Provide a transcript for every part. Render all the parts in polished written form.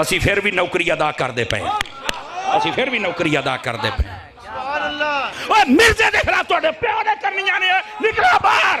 ਅਸੀਂ ਫਿਰ ਵੀ ਨੌਕਰੀ ਅਦਾ ਕਰਦੇ ਪਏ, ਅਸੀਂ ਫਿਰ ਵੀ ਨੌਕਰੀ ਅਦਾ ਕਰਦੇ ਪਏ। ਓਏ ਮਿਰਜ਼ੇ ਦੇ ਖਿਲਾਫ ਤੁਹਾਡੇ ਪਿਓ ਨੇ ਕਰਨੀਆਂ ਨੇ, ਨਿਕਲੋ ਬਾਹਰ।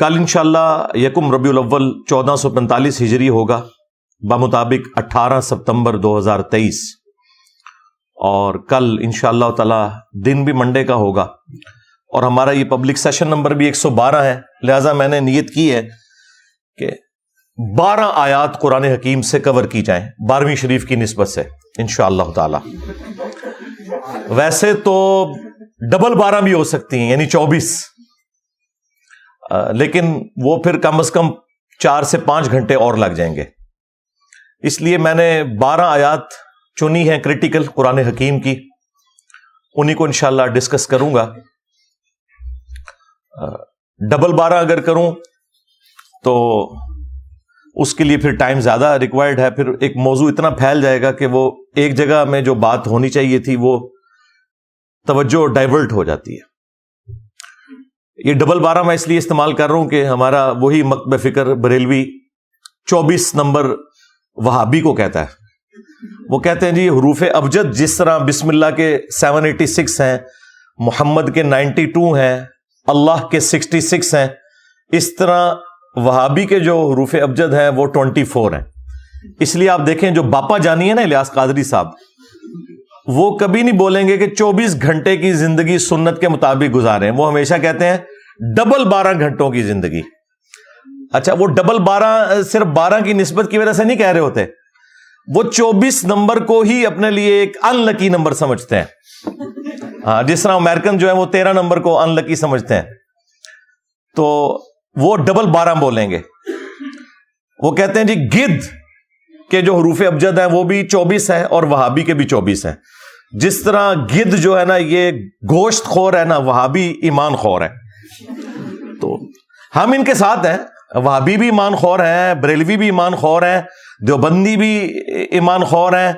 کل انشاءاللہ یکم ربیع الاول 1445 ہجری ہوگا بمطابق 18 ستمبر 2023، اور کل انشاءاللہ تعالی دن بھی منڈے کا ہوگا، اور ہمارا یہ پبلک سیشن نمبر بھی 112 ہے، لہذا میں نے نیت کی ہے کہ 12 آیات قرآن حکیم سے کور کی جائیں 12ویں شریف کی نسبت سے انشاءاللہ تعالی۔ ویسے تو ڈبل 12 بھی ہو سکتی ہیں، یعنی 24، لیکن وہ پھر کم از کم 4 سے 5 گھنٹے اور لگ جائیں گے، اس لیے میں نے 12 آیات چنی ہیں کریٹیکل قرآن حکیم کی، انہی کو انشاءاللہ ڈسکس کروں گا۔ ڈبل 12 اگر کروں تو اس کے لیے پھر ٹائم زیادہ ریکوائرڈ ہے، پھر ایک موضوع اتنا پھیل جائے گا کہ وہ ایک جگہ میں جو بات ہونی چاہیے تھی وہ توجہ ڈائیورٹ ہو جاتی ہے۔ یہ ڈبل 12 میں اس لیے استعمال کر رہا ہوں کہ ہمارا وہی مکتب فکر بریلوی 24 نمبر وہابی کو کہتا ہے، وہ کہتے ہیں جی حروف ابجد جس طرح بسم اللہ کے 786 ہیں، محمد کے 92 ہیں، اللہ کے 66 ہیں، اس طرح وہابی کے جو حروف ابجد ہیں وہ 24 ہیں۔ اس لیے آپ دیکھیں جو باپا جانی ہے نا الیاس قادری صاحب، وہ کبھی نہیں بولیں گے کہ 24 گھنٹے کی زندگی سنت کے مطابق گزاریں، وہ ہمیشہ کہتے ہیں ڈبل 12 گھنٹوں کی زندگی۔ اچھا، وہ ڈبل 12 صرف 12 کی نسبت کی وجہ سے نہیں کہہ رہے ہوتے، وہ 24 نمبر کو ہی اپنے لیے ایک ان لکی نمبر سمجھتے ہیں۔ ہاں، جس طرح امریکن جو ہے وہ 13 نمبر کو ان لکی سمجھتے ہیں، تو وہ ڈبل 12 بولیں گے۔ وہ کہتے ہیں جی گدھ کے جو حروف ابجد ہیں وہ بھی 24 ہیں اور وہابی کے بھی 24 ہیں۔ جس طرح گدھ جو ہے نا یہ گوشت خور ہے نا، وہابی ایمان خور ہے۔ تو ہم ان کے ساتھ ہیں، وہابی بھی ایمان خور ہیں، بریلوی بھی ایمان خور ہیں، دیوبندی بھی ایمان خور ہیں،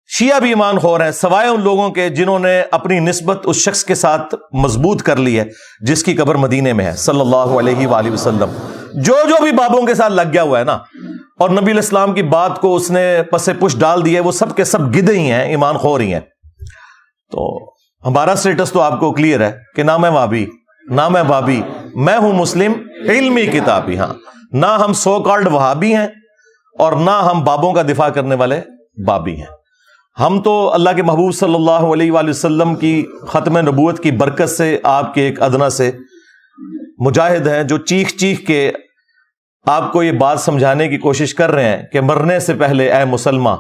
شیعہ بھی ایمان خور ہیں، سوائے ان لوگوں کے جنہوں نے اپنی نسبت اس شخص کے ساتھ مضبوط کر لی ہے جس کی قبر مدینے میں ہے صلی اللہ علیہ وآلہ وسلم۔ جو بھی بابوں کے ساتھ لگ گیا ہوا ہے نا اور نبی علیہ السلام کی بات کو اس نے پس پش ڈال دی ہے، وہ سب کے سب گدھے ہی ہیں، ایمان خور ہی ہیں۔ تو ہمارا سٹیٹس تو آپ کو کلیئر ہے کہ نہ میں وابی نہ میں بابی، میں ہوں مسلم علمی کتابی۔ ہاں، نہ ہم سو کالڈ وہابی ہیں اور نہ ہم بابوں کا دفاع کرنے والے بابی ہیں۔ ہم تو اللہ کے محبوب صلی اللہ علیہ وآلہ وسلم کی ختم نبوت کی برکت سے آپ کے ایک ادنا سے مجاہد ہیں جو چیخ چیخ کے آپ کو یہ بات سمجھانے کی کوشش کر رہے ہیں کہ مرنے سے پہلے اے مسلماں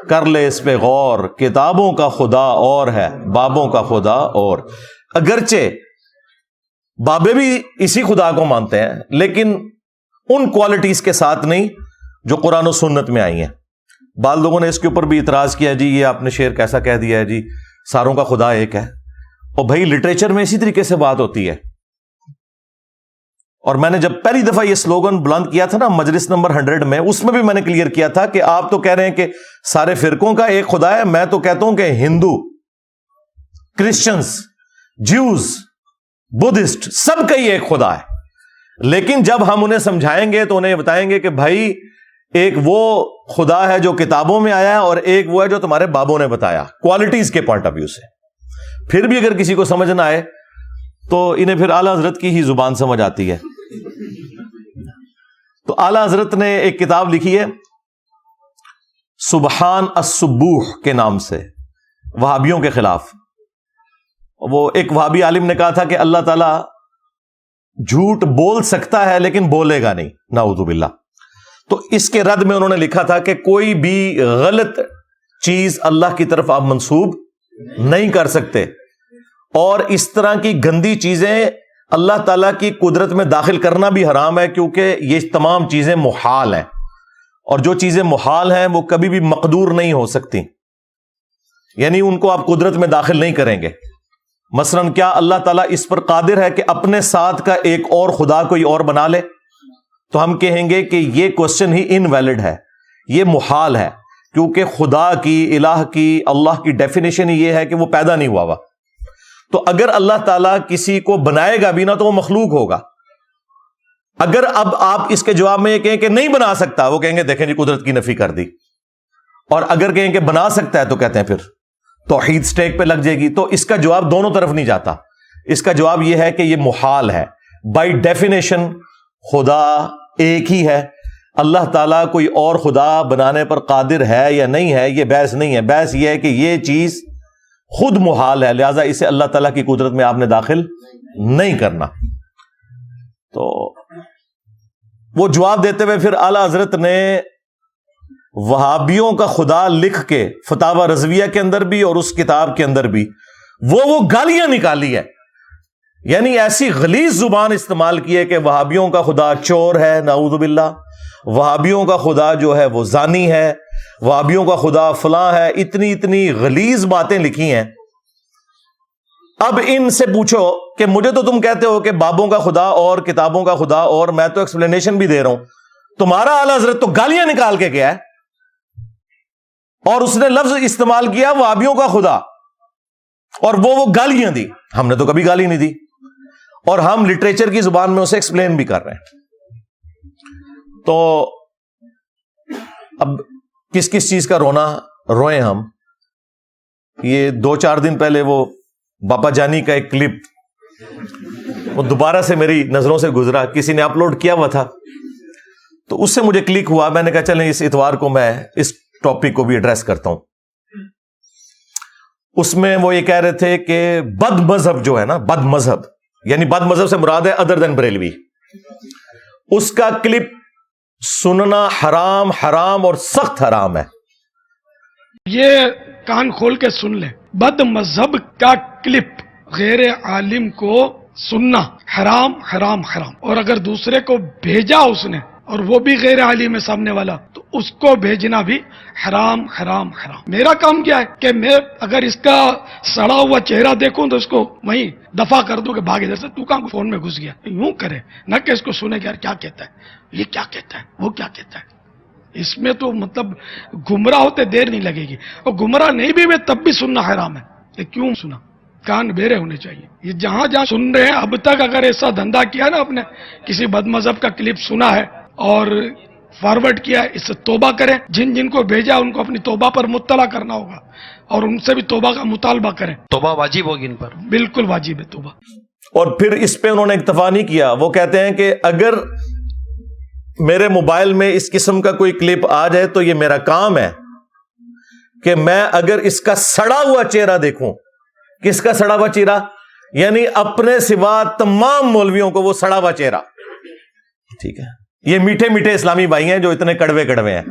کر لے اس پہ غور، کتابوں کا خدا اور ہے، بابوں کا خدا اور۔ اگرچہ بابے بھی اسی خدا کو مانتے ہیں لیکن ان کوالٹیز کے ساتھ نہیں جو قرآن و سنت میں آئی ہیں۔ بعض لوگوں نے اس کے اوپر بھی اعتراض کیا، جی یہ آپ نے شعر کیسا کہہ دیا ہے، جی ساروں کا خدا ایک ہے۔ اور بھائی لٹریچر میں اسی طریقے سے بات ہوتی ہے۔ اور میں نے جب پہلی دفعہ یہ سلوگن بلند کیا تھا نا مجلس نمبر 100 میں، اس میں بھی میں نے کلیئر کیا تھا کہ آپ تو کہہ رہے ہیں کہ سارے فرقوں کا ایک خدا ہے، میں تو کہتا ہوں کہ ہندو، کرسچنز، جیوز، بدھسٹ سب کا ہی ایک خدا ہے۔ لیکن جب ہم انہیں سمجھائیں گے تو انہیں بتائیں گے کہ بھائی ایک وہ خدا ہے جو کتابوں میں آیا ہے اور ایک وہ ہے جو تمہارے بابوں نے بتایا، کوالٹیز کے پوائنٹ آف ویو سے۔ پھر بھی اگر کسی کو سمجھ نہ آئے تو انہیں پھر اعلیٰ حضرت کی ہی زبان سمجھ آتی ہے۔ تو اعلیٰ حضرت نے ایک کتاب لکھی ہے سبحان السبوح کے نام سے، وہابیوں کے خلاف۔ وہ ایک وہابی عالم نے کہا تھا کہ اللہ تعالیٰ جھوٹ بول سکتا ہے لیکن بولے گا نہیں، نعوذ باللہ۔ تو اس کے رد میں انہوں نے لکھا تھا کہ کوئی بھی غلط چیز اللہ کی طرف آپ منسوب نہیں کر سکتے، اور اس طرح کی گندی چیزیں اللہ تعالیٰ کی قدرت میں داخل کرنا بھی حرام ہے، کیونکہ یہ تمام چیزیں محال ہیں، اور جو چیزیں محال ہیں وہ کبھی بھی مقدور نہیں ہو سکتی، یعنی ان کو آپ قدرت میں داخل نہیں کریں گے۔ مثلا کیا اللہ تعالیٰ اس پر قادر ہے کہ اپنے ساتھ کا ایک اور خدا کوئی اور بنا لے؟ تو ہم کہیں گے کہ یہ کوسچن ہی انویلڈ ہے، یہ محال ہے، کیونکہ خدا کی، الہ کی، اللہ کی ڈیفینیشن ہی یہ ہے کہ وہ پیدا نہیں ہوا۔ تو اگر اللہ تعالیٰ کسی کو بنائے گا بھی نہ تو وہ مخلوق ہوگا۔ اگر اب آپ اس کے جواب میں یہ کہیں کہ نہیں بنا سکتا، وہ کہیں گے دیکھیں جی قدرت کی نفی کر دی، اور اگر کہیں کہ بنا سکتا ہے تو کہتے ہیں پھر توحید سٹیک پہ لگ جائے گی۔ تو اس کا جواب دونوں طرف نہیں جاتا، اس کا جواب یہ ہے کہ یہ محال ہے، بائی ڈیفینیشن خدا ایک ہی ہے، اللہ تعالیٰ کوئی اور خدا بنانے پر قادر ہے یا نہیں ہے، یہ بحث نہیں ہے. بحث یہ ہے کہ یہ چیز خود محال ہے، لہذا اسے اللہ تعالیٰ کی قدرت میں آپ نے داخل نہیں کرنا. تو وہ جواب دیتے ہوئے پھر اعلی حضرت نے وہابیوں کا خدا لکھ کے فتاوی رضویہ کے اندر بھی اور اس کتاب کے اندر بھی وہ گالیاں نکالی ہے. یعنی ایسی غلیظ زبان استعمال کی ہے کہ وہابیوں کا خدا چور ہے، نعوذ باللہ، وہابیوں کا خدا جو ہے وہ زانی ہے، وہابیوں کا خدا فلاں ہے. اتنی غلیظ باتیں لکھی ہیں. اب ان سے پوچھو کہ مجھے تو تم کہتے ہو کہ بابوں کا خدا اور کتابوں کا خدا، اور میں تو ایکسپلینیشن بھی دے رہا ہوں، تمہارا اعلی حضرت تو گالیاں نکال کے گیا ہے اور اس نے لفظ استعمال کیا وہابیوں کا خدا، اور وہ گالیاں دی. ہم نے تو کبھی گالی نہیں دی، اور ہم لٹریچر کی زبان میں اسے ایکسپلین بھی کر رہے ہیں. تو اب کس کس چیز کا رونا روئیں ہم. یہ 2-4 دن پہلے وہ باپا جانی کا ایک کلپ وہ دوبارہ سے میری نظروں سے گزرا، کسی نے اپلوڈ کیا ہوا تھا، تو اس سے مجھے کلک ہوا. میں نے کہا چلیں اس اتوار کو میں اس ٹاپک کو بھی ایڈریس کرتا ہوں. اس میں وہ یہ کہہ رہے تھے کہ بد مذہب جو ہے نا، بد مذہب یعنی بد مذہب سے مراد ہے ادر دین بریلوی، اس کا کلپ سننا حرام اور سخت حرام ہے. یہ کان کھول کے سن لیں، بد مذہب کا کلپ غیر عالم کو سننا حرام حرام حرام، اور اگر دوسرے کو بھیجا اس نے اور وہ بھی غیر عالم ہے سامنے والا تو اس کو بھیجنا بھی حرام حرام حرام. میرا کام کیا ہے کہ میں اگر اس کا سڑا ہوا چہرہ دیکھوں تو اس کو وہیں دفع کر دوں کہ بھاگ ادھر سے، تو کہاں فون میں گھس گیا. یوں کرے نہ کہ اس کو سنے کہ یار کیا کہتا ہے، یہ کیا کہتا ہے، وہ کیا کہتا ہے. اس میں تو مطلب گمراہ ہوتے دیر نہیں لگے گی، اور گمراہ نہیں بھی میں تب بھی سننا حرام ہے. یہ کیوں سنا؟ کان بیرے ہونے چاہیے. یہ جہاں جہاں سن رہے ہیں اب تک اگر ایسا دھندا کیا نا، آپ نے کسی بد مذہب کا کلپ سنا ہے اور فارورڈ کیا ہے، اس سے توبہ کریں. جن جن کو بھیجا ان کو اپنی توبہ پر مطلع کرنا ہوگا اور ان سے بھی توبہ کا مطالبہ کریں. توبہ واجب ہوگی ان پر، بالکل واجب ہے توبہ. اور پھر اس پہ انہوں نے اکتفا نہیں کیا، وہ کہتے ہیں کہ اگر میرے موبائل میں اس قسم کا کوئی کلپ آ جائے تو یہ میرا کام ہے کہ میں اگر اس کا سڑا ہوا چہرہ دیکھوں. کس کا سڑا ہوا چہرہ؟ یعنی اپنے سوا تمام مولویوں کو وہ سڑا ہوا چہرہ. ٹھیک ہے، یہ میٹھے میٹھے اسلامی بھائی ہیں جو اتنے کڑوے کڑوے ہیں،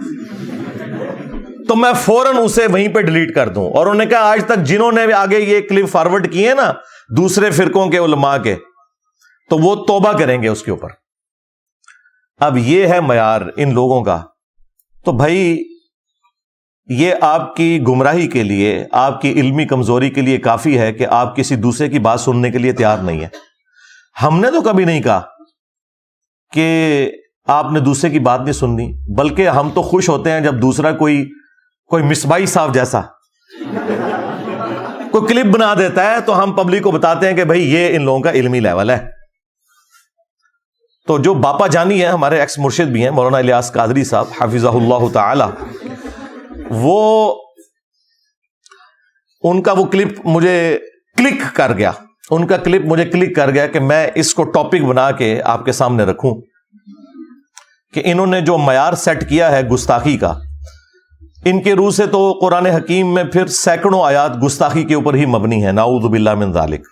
تو میں فوراً اسے وہیں پہ ڈیلیٹ کر دوں. اور انہوں نے کہا آج تک جنہوں نے آگے یہ کلپ فارورڈ کیے نا دوسرے فرقوں کے علماء کے، تو وہ توبہ کریں گے اس کے اوپر. اب یہ ہے معیار ان لوگوں کا. تو بھائی یہ آپ کی گمراہی کے لیے، آپ کی علمی کمزوری کے لیے کافی ہے کہ آپ کسی دوسرے کی بات سننے کے لیے تیار نہیں ہے. ہم نے تو کبھی نہیں کہا کہ آپ نے دوسرے کی بات نہیں سننی، بلکہ ہم تو خوش ہوتے ہیں جب دوسرا کوئی مصباحی صاحب جیسا کوئی کلپ بنا دیتا ہے تو ہم پبلک کو بتاتے ہیں کہ بھائی یہ ان لوگوں کا علمی لیول ہے. تو جو باپا جانی ہے، ہمارے ایکس مرشد بھی ہیں، مولانا الیاس قادری صاحب حفظہ اللہ تعالی، وہ ان کا وہ کلپ مجھے کلک کر گیا، ان کا کلپ مجھے کلک کر گیا کہ میں اس کو ٹاپک بنا کے آپ کے سامنے رکھوں کہ انہوں نے جو معیار سیٹ کیا ہے گستاخی کا، ان کے روح سے تو قرآن حکیم میں پھر سینکڑوں آیات گستاخی کے اوپر ہی مبنی ہے، نعوذ باللہ من ذالک.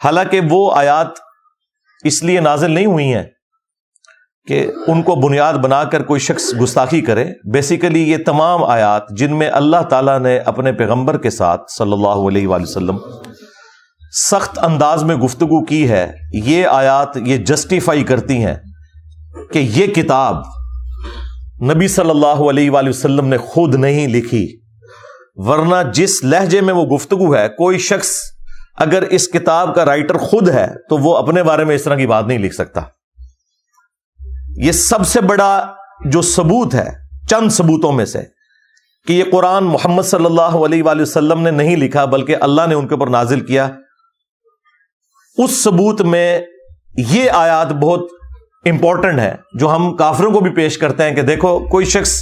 حالانکہ وہ آیات اس لیے نازل نہیں ہوئی ہیں کہ ان کو بنیاد بنا کر کوئی شخص گستاخی کرے. بیسیکلی یہ تمام آیات جن میں اللہ تعالیٰ نے اپنے پیغمبر کے ساتھ صلی اللہ علیہ وآلہ وسلم سخت انداز میں گفتگو کی ہے، یہ آیات یہ جسٹیفائی کرتی ہیں کہ یہ کتاب نبی صلی اللہ علیہ وآلہ وسلم نے خود نہیں لکھی، ورنہ جس لہجے میں وہ گفتگو ہے، کوئی شخص اگر اس کتاب کا رائٹر خود ہے تو وہ اپنے بارے میں اس طرح کی بات نہیں لکھ سکتا. یہ سب سے بڑا جو ثبوت ہے چند ثبوتوں میں سے کہ یہ قرآن محمد صلی اللہ علیہ وآلہ وسلم نے نہیں لکھا بلکہ اللہ نے ان کے اوپر نازل کیا. اس ثبوت میں یہ آیات بہت امپورٹنٹ ہے جو ہم کافروں کو بھی پیش کرتے ہیں کہ دیکھو کوئی شخص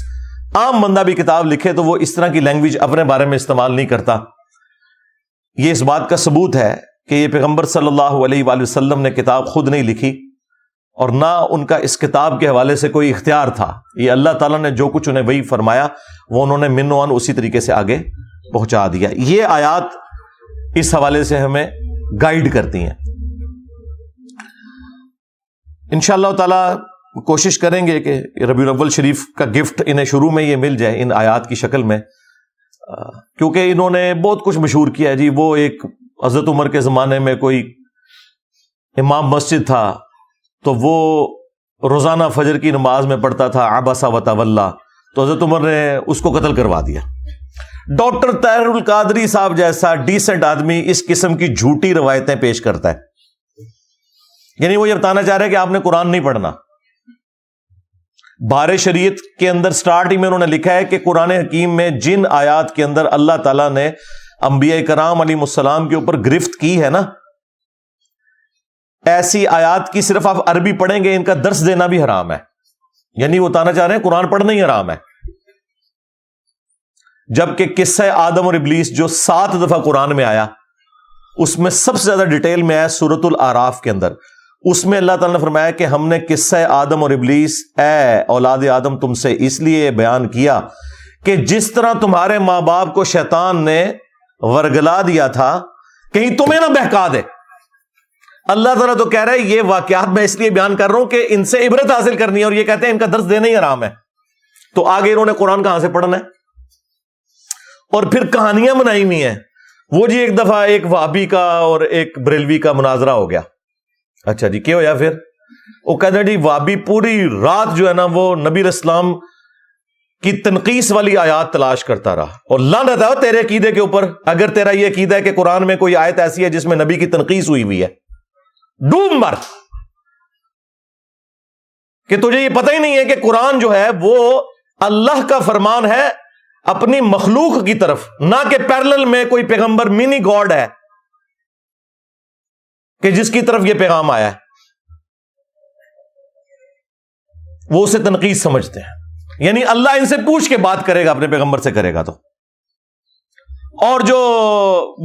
عام بندہ بھی کتاب لکھے تو وہ اس طرح کی لینگویج اپنے بارے میں استعمال نہیں کرتا. یہ اس بات کا ثبوت ہے کہ یہ پیغمبر صلی اللہ علیہ وآلہ وسلم نے کتاب خود نہیں لکھی اور نہ ان کا اس کتاب کے حوالے سے کوئی اختیار تھا. یہ اللہ تعالیٰ نے جو کچھ انہیں وہی فرمایا وہ انہوں نے من و عن اسی طریقے سے آگے پہنچا دیا. یہ آیات اس حوالے سے ہمیں گائیڈ کرتی ہیں. انشاءاللہ تعالی کوشش کریں گے کہ ربیع الاول شریف کا گفٹ انہیں شروع میں یہ مل جائے ان آیات کی شکل میں، کیونکہ انہوں نے بہت کچھ مشہور کیا ہے جی. وہ ایک حضرت عمر کے زمانے میں کوئی امام مسجد تھا تو وہ روزانہ فجر کی نماز میں پڑھتا تھا عبس و تولی، تو حضرت عمر نے اس کو قتل کروا دیا. ڈاکٹر طاہر القادری صاحب جیسا ڈیسنٹ آدمی اس قسم کی جھوٹی روایتیں پیش کرتا ہے، یعنی وہ یہ بتانا چاہ رہے کہ آپ نے قرآن نہیں پڑھنا. بار شریعت کے اندر سٹارٹ ہی میں انہوں نے لکھا ہے کہ قرآن حکیم میں جن آیات کے اندر اللہ تعالیٰ نے انبیاء کرام علیہ السلام کے اوپر گرفت کی ہے نا، ایسی آیات کی صرف آپ عربی پڑھیں گے ان کا درس دینا بھی حرام ہے. یعنی وہ بتانا چاہ رہے ہیں قرآن پڑھنا ہی حرام ہے. جبکہ قصہ آدم اور ابلیس جو 7 دفعہ قرآن میں آیا اس میں سب سے زیادہ ڈیٹیل میں آیا سورۃ الاعراف کے اندر. اس میں اللہ تعالیٰ نے فرمایا کہ ہم نے قصہ آدم اور ابلیس اے اولاد آدم تم سے اس لیے بیان کیا کہ جس طرح تمہارے ماں باپ کو شیطان نے ورگلا دیا تھا کہیں تمہیں نہ بہکا دے. اللہ تعالیٰ تو کہہ رہا ہے یہ واقعات میں اس لیے بیان کر رہا ہوں کہ ان سے عبرت حاصل کرنی ہے، اور یہ کہتے ہیں ان کا درس دینا ہی حرام ہے. تو آگے انہوں نے قرآن کہاں سے پڑھنا ہے؟ اور پھر کہانیاں بنائی ہوئی ہیں. وہ جی ایک دفعہ ایک وہابی کا اور ایک بریلوی کا مناظرہ ہو گیا. اچھا جی کیا ہوا پھر؟ وہ کہتے ہیں جی وہابی پوری رات جو ہے نا وہ نبی علیہ السلام کی تنقیس والی آیات تلاش کرتا رہا، اور لعنت ہے تیرے عقیدے کے اوپر اگر تیرا یہ عقیدہ ہے کہ قرآن میں کوئی آیت ایسی ہے جس میں نبی کی تنقیس ہوئی ہے. ڈوب مر کہ تجھے یہ پتہ ہی نہیں ہے کہ قرآن جو ہے وہ اللہ کا فرمان ہے اپنی مخلوق کی طرف، نہ کہ پیرلل میں کوئی پیغمبر منی گاڈ ہے کہ جس کی طرف یہ پیغام آیا ہے. وہ اسے تنقید سمجھتے ہیں، یعنی اللہ ان سے پوچھ کے بات کرے گا، اپنے پیغمبر سے کرے گا. تو اور جو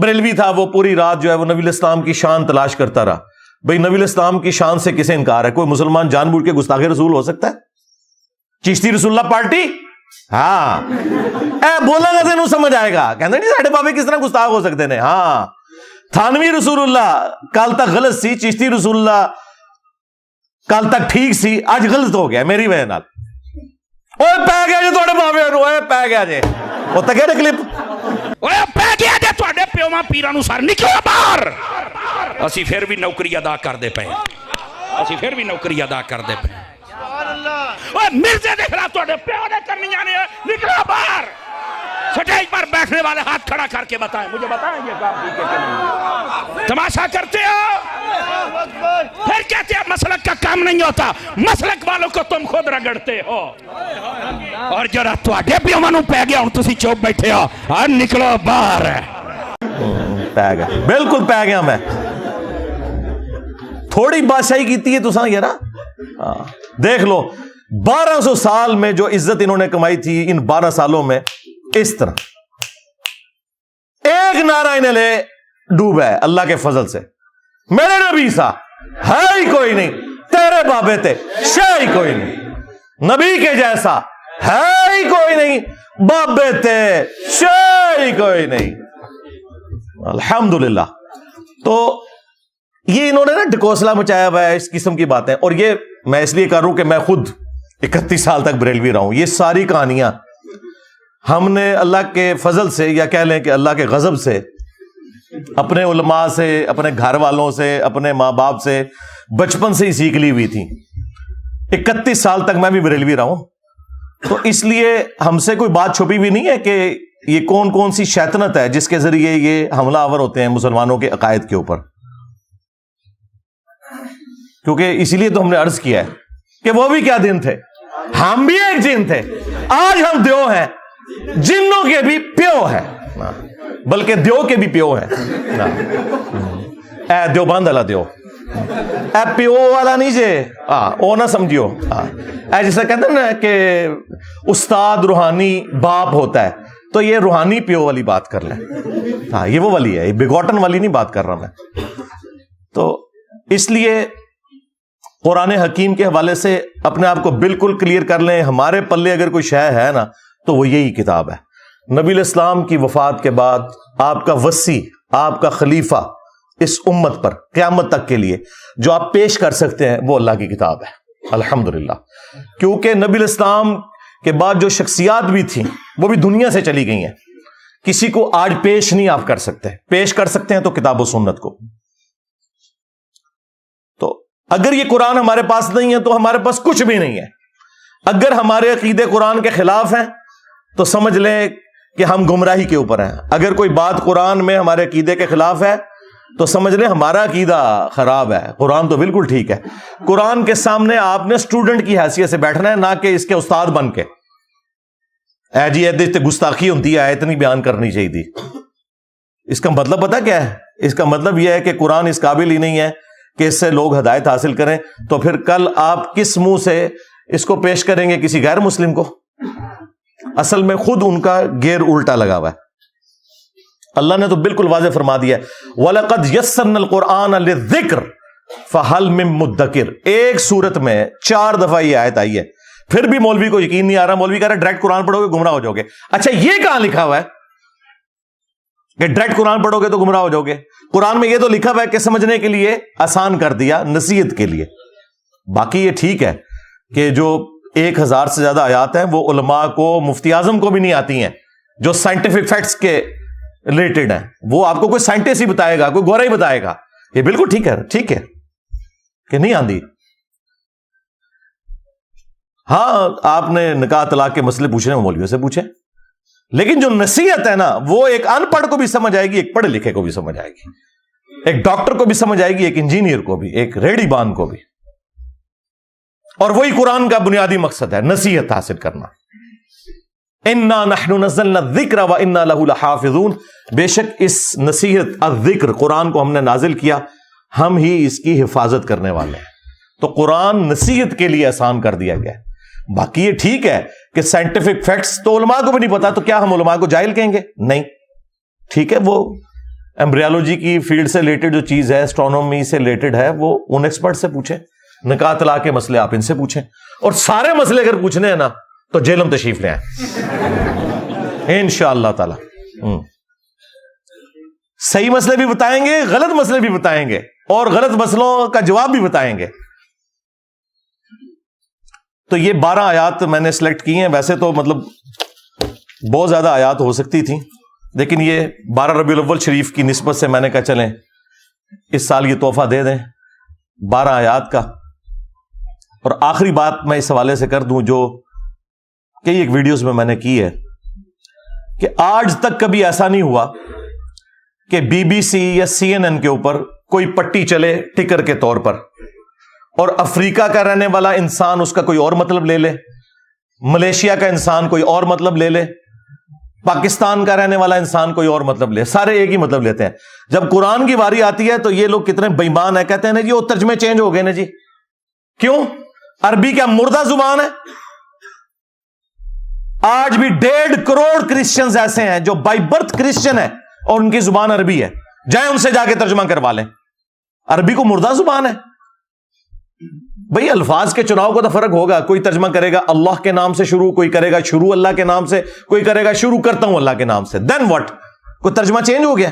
بریلوی تھا وہ پوری رات جو ہے وہ نبی علیہ السلام کی شان تلاش کرتا رہا. بھئی نبی علیہ السلام کی شان سے کسے انکار ہے؟ کوئی مسلمان جان بوجھ کے گستاخ رسول ہو سکتا ہے؟ چشتی رسول اللہ پارٹی ہاں بولا گا تینوں سمجھ آئے گا. کہنا نہیں ساڈے بابے کس طرح گستاخ ہو سکتے ہیں. ہاں تھانوی رسول اللہ کل تک غلط سی، چشتی رسول اللہ کل تک ٹھیک سی، آج غلط ہو گیا میری وجہ نال. اوے پے گیا جی تواڈے بابے نو، اوے پے گیا جی. وہ تک ہے کلپ اوے پے گیا جی تواڈے پیواں پیراں نو سر نکلو باہر. اسی پھر بھی نوکری ادا کردے پئے، اسی پھر بھی نوکری ادا کردے پئے. اوے مرزے دے خلاف تواڈے پیو نے کرنی جانے نکلو باہر. سٹیج پر بیٹھنے والے ہاتھ کھڑا کر کے بتائیں، مجھے بتائیں یہ کام ٹھیک ہے کہ نہیں؟ تماشا کرتے ہو پھر کہتے ہیں مسلک کا کام نہیں ہوتا. مسلک والوں کو تم خود رگڑتے ہو. اور جرا تواڈے پیواں نو پے گیا ہن تسی چوپ بیٹھے ہو، ہاں نکلو باہر. پے گیا، بالکل پے گیا. میں تھوڑی بادشاہی کیتی ہے تساں یار. دیکھ لو 1200 سال میں جو عزت انہوں نے کمائی تھی، ان 12 سالوں میں اس طرح ایک نعرہ انہیں لے ڈوبا ہے اللہ کے فضل سے. میرے نبی سا ہے ہی کوئی نہیں، تیرے بابے تے شے ہی کوئی نہیں، نبی کے جیسا ہے ہی کوئی نہیں، بابے تے شے ہی کوئی نہیں. الحمدللہ. تو یہ انہوں نے نا ڈکوسلا مچایا ہوا ہے اس قسم کی باتیں. اور یہ میں اس لیے کر رہا ہوں کہ میں خود 31 سال تک بریلوی رہا ہوں. یہ ساری کہانیاں ہم نے اللہ کے فضل سے یا کہہ لیں کہ اللہ کے غضب سے اپنے علماء سے، اپنے گھر والوں سے، اپنے ماں باپ سے بچپن سے ہی سیکھ لی ہوئی تھی. 31 سال تک میں بھی بریلوی رہا ہوں. تو اس لیے ہم سے کوئی بات چھپی بھی نہیں ہے کہ یہ کون کون سی شیطنت ہے جس کے ذریعے یہ حملہ آور ہوتے ہیں مسلمانوں کے عقائد کے اوپر. کیونکہ اسی لیے تو ہم نے عرض کیا ہے کہ وہ بھی کیا دن تھے، ہم بھی ایک جن تھے. آج ہم دیو ہیں، جنوں کے بھی پیو ہیں، بلکہ دیو کے بھی پیو ہیں. اے دیو بند والا دیو، اے پیو والا نہیں جے او نہ سمجھیو. اے جیسا کہتے ہیں نا کہ استاد روحانی باپ ہوتا ہے، تو یہ روحانی پیو والی بات کر لیں. ہاں یہ وہ والی ہے، یہ بگوٹن والی نہیں بات کر رہا میں. تو اس لیے قرآن حکیم کے حوالے سے اپنے آپ کو بالکل کلیئر کر لیں. ہمارے پلے اگر کوئی شے ہے نا تو وہ یہی کتاب ہے. نبی الاسلام کی وفات کے بعد آپ کا وصی، آپ کا خلیفہ اس امت پر قیامت تک کے لیے جو آپ پیش کر سکتے ہیں وہ اللہ کی کتاب ہے. الحمدللہ. کیونکہ نبی الاسلام کے بعد جو شخصیات بھی تھیں وہ بھی دنیا سے چلی گئی ہیں. کسی کو آج پیش نہیں آپ کر سکتے. پیش کر سکتے ہیں تو کتاب و سنت کو. تو اگر یہ قرآن ہمارے پاس نہیں ہے تو ہمارے پاس کچھ بھی نہیں ہے. اگر ہمارے عقیدے قرآن کے خلاف ہیں تو سمجھ لیں کہ ہم گمراہی کے اوپر ہیں. اگر کوئی بات قرآن میں ہمارے عقیدے کے خلاف ہے تو سمجھ لیں ہمارا عقیدہ خراب ہے. قرآن تو بالکل ٹھیک ہے. قرآن کے سامنے آپ نے اسٹوڈنٹ کی حیثیت سے بیٹھنا ہے، نہ کہ اس کے استاد بن کے. اے جی اتنی گستاخی ہوتی ہے، اتنی بیان کرنی چاہیے تھی. اس کا مطلب پتہ کیا ہے؟ اس کا مطلب یہ ہے کہ قرآن اس قابل ہی نہیں ہے کہ اس سے لوگ ہدایت حاصل کریں. تو پھر کل آپ کس منہ سے اس کو پیش کریں گے کسی غیر مسلم کو؟ اصل میں خود ان کا گیئر الٹا لگا ہوا ہے. اللہ نے تو بالکل واضح فرما دیا ہے وَلَقَدْ يَسَّرْنَا الْقُرْآنَ لِلذِّكْرِ فَهَلْ مِن مُدَّكِرٍ. ایک سورت میں 4 دفعہ یہ آیت آئی ہے. پھر بھی مولوی کو یقین نہیں آ رہا. مولوی کہہ رہا ہے ڈائریکٹ قرآن پڑھو گے گمراہ ہو جاؤ گے. اچھا یہ کہاں لکھا ہوا ہے کہ ڈائریکٹ قرآن پڑھو گے تو گمراہ ہو جاؤ گے؟ قرآن میں یہ تو لکھا ہوا ہے کہ سمجھنے کے لیے آسان کر دیا، نصیحت کے لیے. باقی یہ ٹھیک ہے کہ جو 1000 سے زیادہ آیات ہیں وہ علماء کو، مفتی اعظم کو بھی نہیں آتی ہیں، جو سائنٹیفک فیکٹس کے ریلیٹڈ ہیں. وہ آپ کو کوئی سائنٹسٹ ہی بتائے گا، کوئی گورا ہی بتائے گا. یہ بالکل ٹھیک ہے، ٹھیک ہے کہ نہیں آندی. ہاں آپ نے نکاح طلاق کے مسئلے پوچھنے ہیں مولویوں سے پوچھیں، لیکن جو نصیحت ہے نا وہ ایک ان پڑھ کو بھی سمجھ آئے گی، ایک پڑھے لکھے کو بھی سمجھ آئے گی، ایک ڈاکٹر کو بھی سمجھ آئے گی، ایک انجینئر کو بھی، ایک ریڑی بان کو بھی. اور وہی قرآن کا بنیادی مقصد ہے، نصیحت حاصل کرنا. اِنَّا نَحْنُ نَزَّلْنَا الذِّكْرَ وَإِنَّا لَهُ لَحَافِظُونَ. بے شک اس نصیحت الذکر قرآن کو ہم نے نازل کیا، ہم ہی اس کی حفاظت کرنے والے ہیں. تو قرآن نصیحت کے لیے آسان کر دیا گیا. باقی یہ ٹھیک ہے کہ سائنٹیفک فیکٹس تو علماء کو بھی نہیں پتا، تو کیا ہم علماء کو جاہل کہیں گے؟ نہیں. ٹھیک ہے، وہ ایمبریالوجی کی فیلڈ سے ریلیٹڈ جو چیز ہے، اسٹرونومی سے ریلیٹڈ ہے، وہ ان ایکسپرٹ سے پوچھیں. نکاح طلاق کے مسئلے آپ ان سے پوچھیں. اور سارے مسئلے اگر پوچھنے ہیں نا تو جیلم تشریف لے آئیں انشاءاللہ تعالی. صحیح مسئلے بھی بتائیں گے، غلط مسئلے بھی بتائیں گے، اور غلط مسئلوں کا جواب بھی بتائیں گے. تو یہ 12 آیات میں نے سلیکٹ کی ہیں. ویسے تو مطلب بہت زیادہ آیات ہو سکتی تھیں، لیکن یہ 12 ربیع الاول شریف کی نسبت سے میں نے کہا چلیں اس سال یہ تحفہ دے دیں 12 آیات کا. اور آخری بات میں اس حوالے سے کر دوں جو کئی ایک ویڈیوز میں نے کی ہے کہ آج تک کبھی ایسا نہیں ہوا کہ BBC یا CNN کے اوپر کوئی پٹی چلے ٹکر کے طور پر، اور افریقہ کا رہنے والا انسان اس کا کوئی اور مطلب لے لے، ملیشیا کا انسان کوئی اور مطلب لے لے، پاکستان کا رہنے والا انسان کوئی اور مطلب لے. سارے ایک ہی مطلب لیتے ہیں. جب قرآن کی باری آتی ہے تو یہ لوگ کتنے بے ایمان ہیں، کہتے ہیں نا جی وہ ترجمے چینج ہو گئے نا جی. کیوں؟ عربی کیا مردہ زبان ہے؟ آج بھی 1.5 کروڑ کرسچنز ایسے ہیں جو بائی برتھ کرسچن ہے اور ان کی زبان عربی ہے. جائیں ان سے جا کے ترجمہ کروا لیں. عربی کو مردہ زبان ہے. بھئی الفاظ کے چناؤ کو تو فرق ہوگا. کوئی ترجمہ کرے گا اللہ کے نام سے شروع، کوئی کرے گا شروع اللہ کے نام سے، کوئی کرے گا شروع کرتا ہوں اللہ کے نام سے. دین واٹ؟ کوئی ترجمہ چینج ہو گیا؟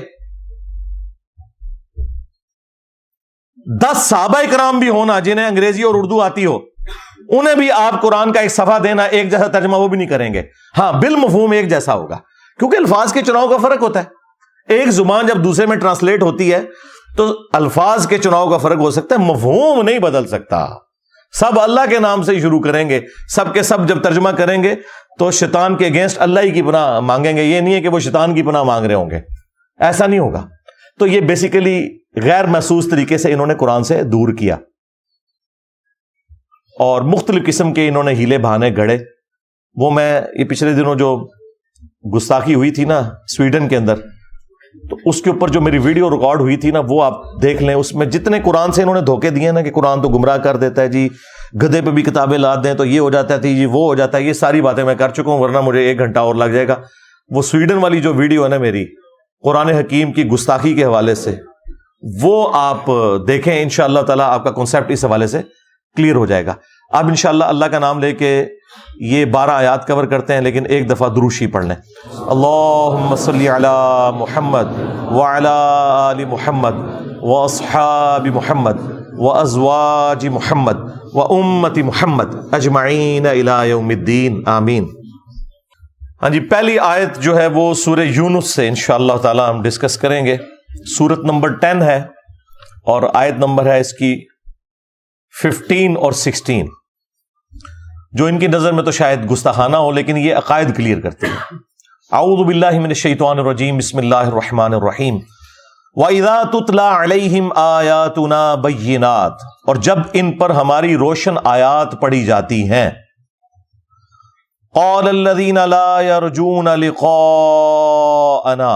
10 صحابہ کرام بھی ہونا جنہیں انگریزی اور اردو آتی ہو، انہیں بھی آپ قرآن کا ایک صفحہ دینا، ایک جیسا ترجمہ وہ بھی نہیں کریں گے. ہاں بالمفہوم ایک جیسا ہوگا، کیونکہ الفاظ کے چناؤ کا فرق ہوتا ہے. ایک زبان جب دوسرے میں ٹرانسلیٹ ہوتی ہے تو الفاظ کے چناؤ کا فرق ہو سکتا ہے، مفہوم نہیں بدل سکتا. سب اللہ کے نام سے ہی شروع کریں گے، سب کے سب جب ترجمہ کریں گے تو شیطان کے اگینسٹ اللہ ہی کی پناہ مانگیں گے. یہ نہیں ہے کہ وہ شیطان کی پناہ مانگ رہے ہوں گے، ایسا نہیں ہوگا. تو یہ بیسیکلی غیر محسوس طریقے سے انہوں نے قرآن سے دور کیا، اور مختلف قسم کے انہوں نے ہیلے بہانے گھڑے. وہ میں یہ پچھلے دنوں جو گستاخی ہوئی تھی نا سویڈن کے اندر، تو اس کے اوپر جو میری ویڈیو ریکارڈ ہوئی تھی نا وہ آپ دیکھ لیں. اس میں جتنے قرآن سے انہوں نے دھوکے دیے نا کہ قرآن تو گمراہ کر دیتا ہے جی، گدھے پہ بھی کتابیں لا دیں تو یہ ہو جاتا ہے جی، وہ ہو جاتا ہے، یہ ساری باتیں میں کر چکا ہوں، ورنہ مجھے 1 گھنٹہ اور لگ جائے گا. وہ سویڈن والی جو ویڈیو ہے نا میری قرآن حکیم کی گستاخی کے حوالے سے، وہ آپ دیکھیں. انشاءاللہ تعالی آپ کا کنسیپٹ اس حوالے سے کلیئر ہو جائے گا. اب انشاءاللہ اللہ کا نام لے کے یہ 12 آیات کور کرتے ہیں، لیکن ایک دفعہ درود شریف پڑھ لیں. اللہم صلی علی محمد وعلی آل محمد واصحاب محمد وازواج محمد وامت محمد اجمعین الی یوم الدین آمین. ہاں جی، پہلی آیت جو ہے وہ سورہ یونس سے انشاءاللہ تعالی ہم ڈسکس کریں گے. سورت نمبر 10 ہے اور آیت نمبر ہے اس کی 15 اور 16، جو ان کی نظر میں تو شاید گستاخانہ ہو لیکن یہ عقائد کلیئر کرتے ہیں. اعوذ باللہ من الشیطان الرجیم، بسم اللہ الرحمن الرحیم. وَإِذَا تُتْلَى عَلَيْهِمْ آيَاتُنَا بَيِّنَاتٍ، اور جب ان پر ہماری روشن آیات پڑھی جاتی ہیں. قَالَ الَّذِينَ لَا يَرْجُونَ لِقَاءَنَا،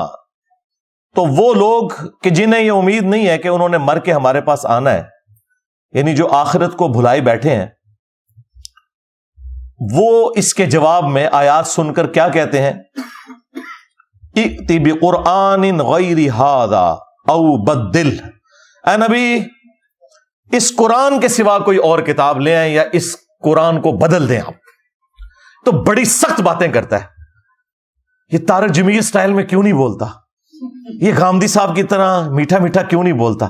تو وہ لوگ کہ جنہیں یہ امید نہیں ہے کہ انہوں نے مر کے ہمارے پاس آنا ہے، یعنی جو آخرت کو بھلائے بیٹھے ہیں، وہ اس کے جواب میں آیات سن کر کیا کہتے ہیں؟ ائْتِ بِقُرْآنٍ غَيْرِ هَذَا او بدل، اے نبی اس قرآن کے سوا کوئی اور کتاب لے آئیں یا اس قرآن کو بدل دیں. آپ تو بڑی سخت باتیں کرتا ہے. یہ طارق جمیل سٹائل میں کیوں نہیں بولتا؟ یہ گامدی صاحب کی طرح میٹھا میٹھا کیوں نہیں بولتا؟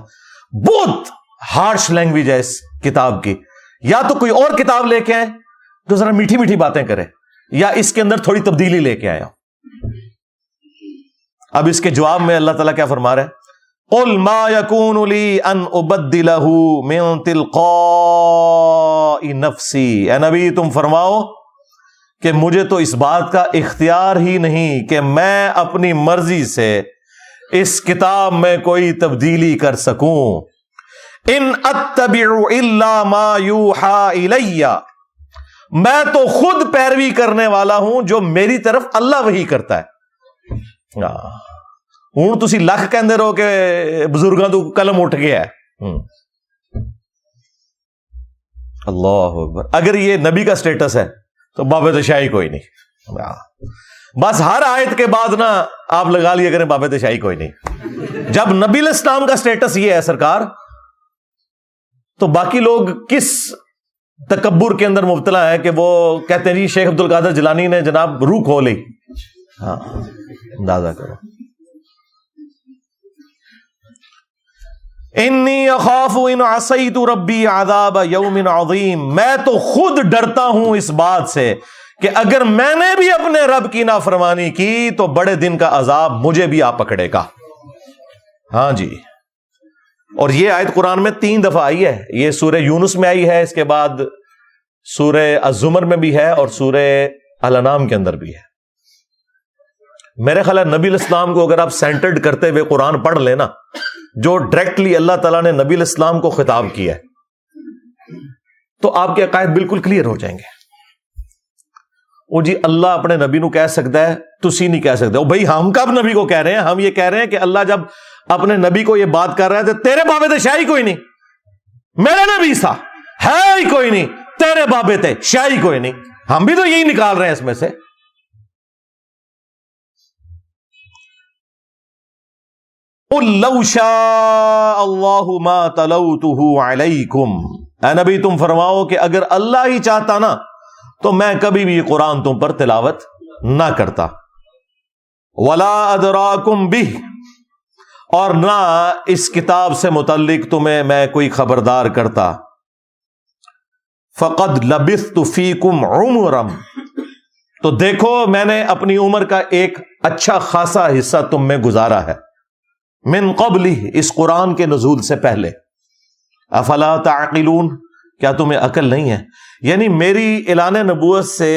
بہت ہارش لینگویج ہے اس کتاب کی. یا تو کوئی اور کتاب لے کے آئے جو ذرا میٹھی میٹھی باتیں کرے، یا اس کے اندر تھوڑی تبدیلی لے کے آئے. اب اس کے جواب میں اللہ تعالیٰ کیا فرما رہے ہیں؟ قُلْ مَا يَكُونُ لِي أَنْ أُبَدِّلَهُ مِنْ تِلْقَاءِ نَفْسِي، اے نبی تم فرماؤ کہ مجھے تو اس بات کا اختیار ہی نہیں کہ میں اپنی مرضی سے اس کتاب میں کوئی تبدیلی کر سکوں. ان اتبع الا ما یوحى الی، میں تو خود پیروی کرنے والا ہوں جو میری طرف اللہ وحی کرتا ہے. ہوں تسی لکھ کہندے رہو کہ بزرگاں تو قلم اٹھ گیا ہے. اللہ اکبر. اگر یہ نبی کا سٹیٹس ہے تو باب تشائی کوئی نہیں. بس ہر آیت کے بعد نا آپ لگا لیا کریں باب تشائی کوئی نہیں. جب نبی علیہ السلام کا سٹیٹس یہ ہے سرکار، تو باقی لوگ کس تکبر کے اندر مبتلا ہے کہ وہ کہتے ہیں جی شیخ عبد القادر جیلانی نے جناب روح کھو لی. ہاں اندازہ کرو. انی اخاف ان عصیت ربی عذاب یوم عظیم، میں تو خود ڈرتا ہوں اس بات سے کہ اگر میں نے بھی اپنے رب کی نافرمانی کی تو بڑے دن کا عذاب مجھے بھی آ پکڑے گا. ہاں جی. اور یہ آیت قرآن میں 3 دفعہ آئی ہے. یہ سورہ یونس میں آئی ہے، اس کے بعد سورہ الزمر میں بھی ہے اور سورہ الانعام کے اندر بھی ہے. میرے خیال ہے نبی علیہ السلام کو اگر آپ سینٹرڈ کرتے ہوئے قرآن پڑھ لینا، جو ڈائریکٹلی اللہ تعالیٰ نے نبی علیہ السلام کو خطاب کیا ہے، تو آپ کے عقائد بالکل کلیئر ہو جائیں گے. وہ جی اللہ اپنے نبی نو کہہ سکتا ہے، تسی نہیں کہہ سکتے. بھائی ہم کب نبی کو کہہ رہے ہیں؟ ہم یہ کہہ رہے ہیں کہ اللہ جب اپنے نبی کو یہ بات کر رہا ہے تو تیرے بابے تھے شاہی کوئی نہیں، میرا نبی تھا ہے ہی کوئی نہیں، تیرے بابے تھے شاہی کوئی نہیں. ہم بھی تو یہی نکال رہے ہیں اس میں سے. قُلْ لَوْ شَاءَ اللَّهُ مَا تَلَوْتُهُ عَلَيْكُمْ، اے نبی تم فرماؤ کہ اگر اللہ ہی چاہتا نا تو میں کبھی بھی قرآن تم پر تلاوت نہ کرتا. وَلَا أَدْرَاكُمْ بِهِ، اور نہ اس کتاب سے متعلق تمہیں میں کوئی خبردار کرتا. فَقَدْ لَبِثْتُ فِيكُمْ عُمُرًا، تو دیکھو میں نے اپنی عمر کا ایک اچھا خاصا حصہ تم میں گزارا ہے. من قبل، اس قرآن کے نزول سے پہلے. افلا تعقلون، کیا تمہیں عقل نہیں ہے؟ یعنی میری اعلان نبوت سے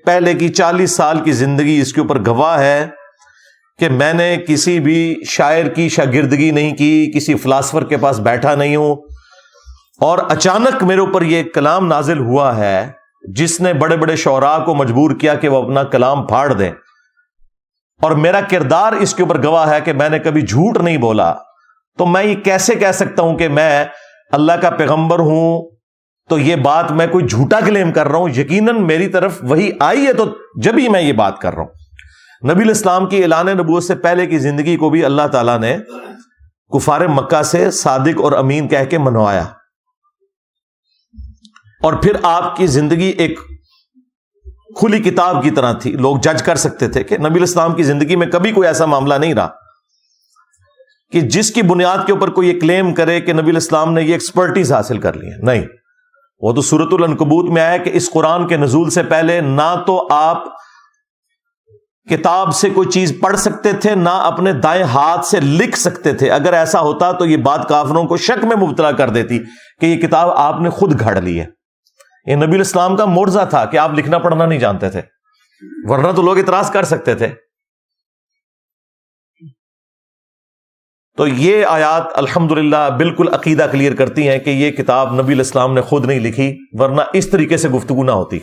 پہلے کی 40 سال کی زندگی اس کے اوپر گواہ ہے کہ میں نے کسی بھی شاعر کی شاگردگی نہیں کی، کسی فلاسفر کے پاس بیٹھا نہیں ہوں، اور اچانک میرے اوپر یہ کلام نازل ہوا ہے جس نے بڑے بڑے شعراء کو مجبور کیا کہ وہ اپنا کلام پھاڑ دیں. اور میرا کردار اس کے اوپر گواہ ہے کہ میں نے کبھی جھوٹ نہیں بولا. تو میں یہ کیسے کہہ سکتا ہوں کہ میں اللہ کا پیغمبر ہوں تو یہ بات میں کوئی جھوٹا کلیم کر رہا ہوں؟ یقیناً میری طرف وہی آئی ہے تو جب ہی میں یہ بات کر رہا ہوں. نبی علیہ السلام کی اعلان نبوت سے پہلے کی زندگی کو بھی اللہ تعالیٰ نے کفار مکہ سے صادق اور امین کہہ کے منوایا. اور پھر آپ کی زندگی ایک کھلی کتاب کی طرح تھی. لوگ جج کر سکتے تھے کہ نبی الاسلام کی زندگی میں کبھی کوئی ایسا معاملہ نہیں رہا کہ جس کی بنیاد کے اوپر کوئی یہ کلیم کرے کہ نبی الاسلام نے یہ ایکسپرٹیز حاصل کر لی ہے. نہیں، وہ تو سورۃ العنکبوت میں آیا کہ اس قرآن کے نزول سے پہلے نہ تو آپ کتاب سے کوئی چیز پڑھ سکتے تھے، نہ اپنے دائیں ہاتھ سے لکھ سکتے تھے. اگر ایسا ہوتا تو یہ بات کافروں کو شک میں مبتلا کر دیتی کہ یہ کتاب آپ نے خود گھڑ لی ہے. یہ نبی الاسلام کا معجزہ تھا کہ آپ لکھنا پڑھنا نہیں جانتے تھے، ورنہ تو لوگ اعتراض کر سکتے تھے. تو یہ آیات الحمدللہ بالکل عقیدہ کلیئر کرتی ہیں کہ یہ کتاب نبی الاسلام نے خود نہیں لکھی، ورنہ اس طریقے سے گفتگو نہ ہوتی.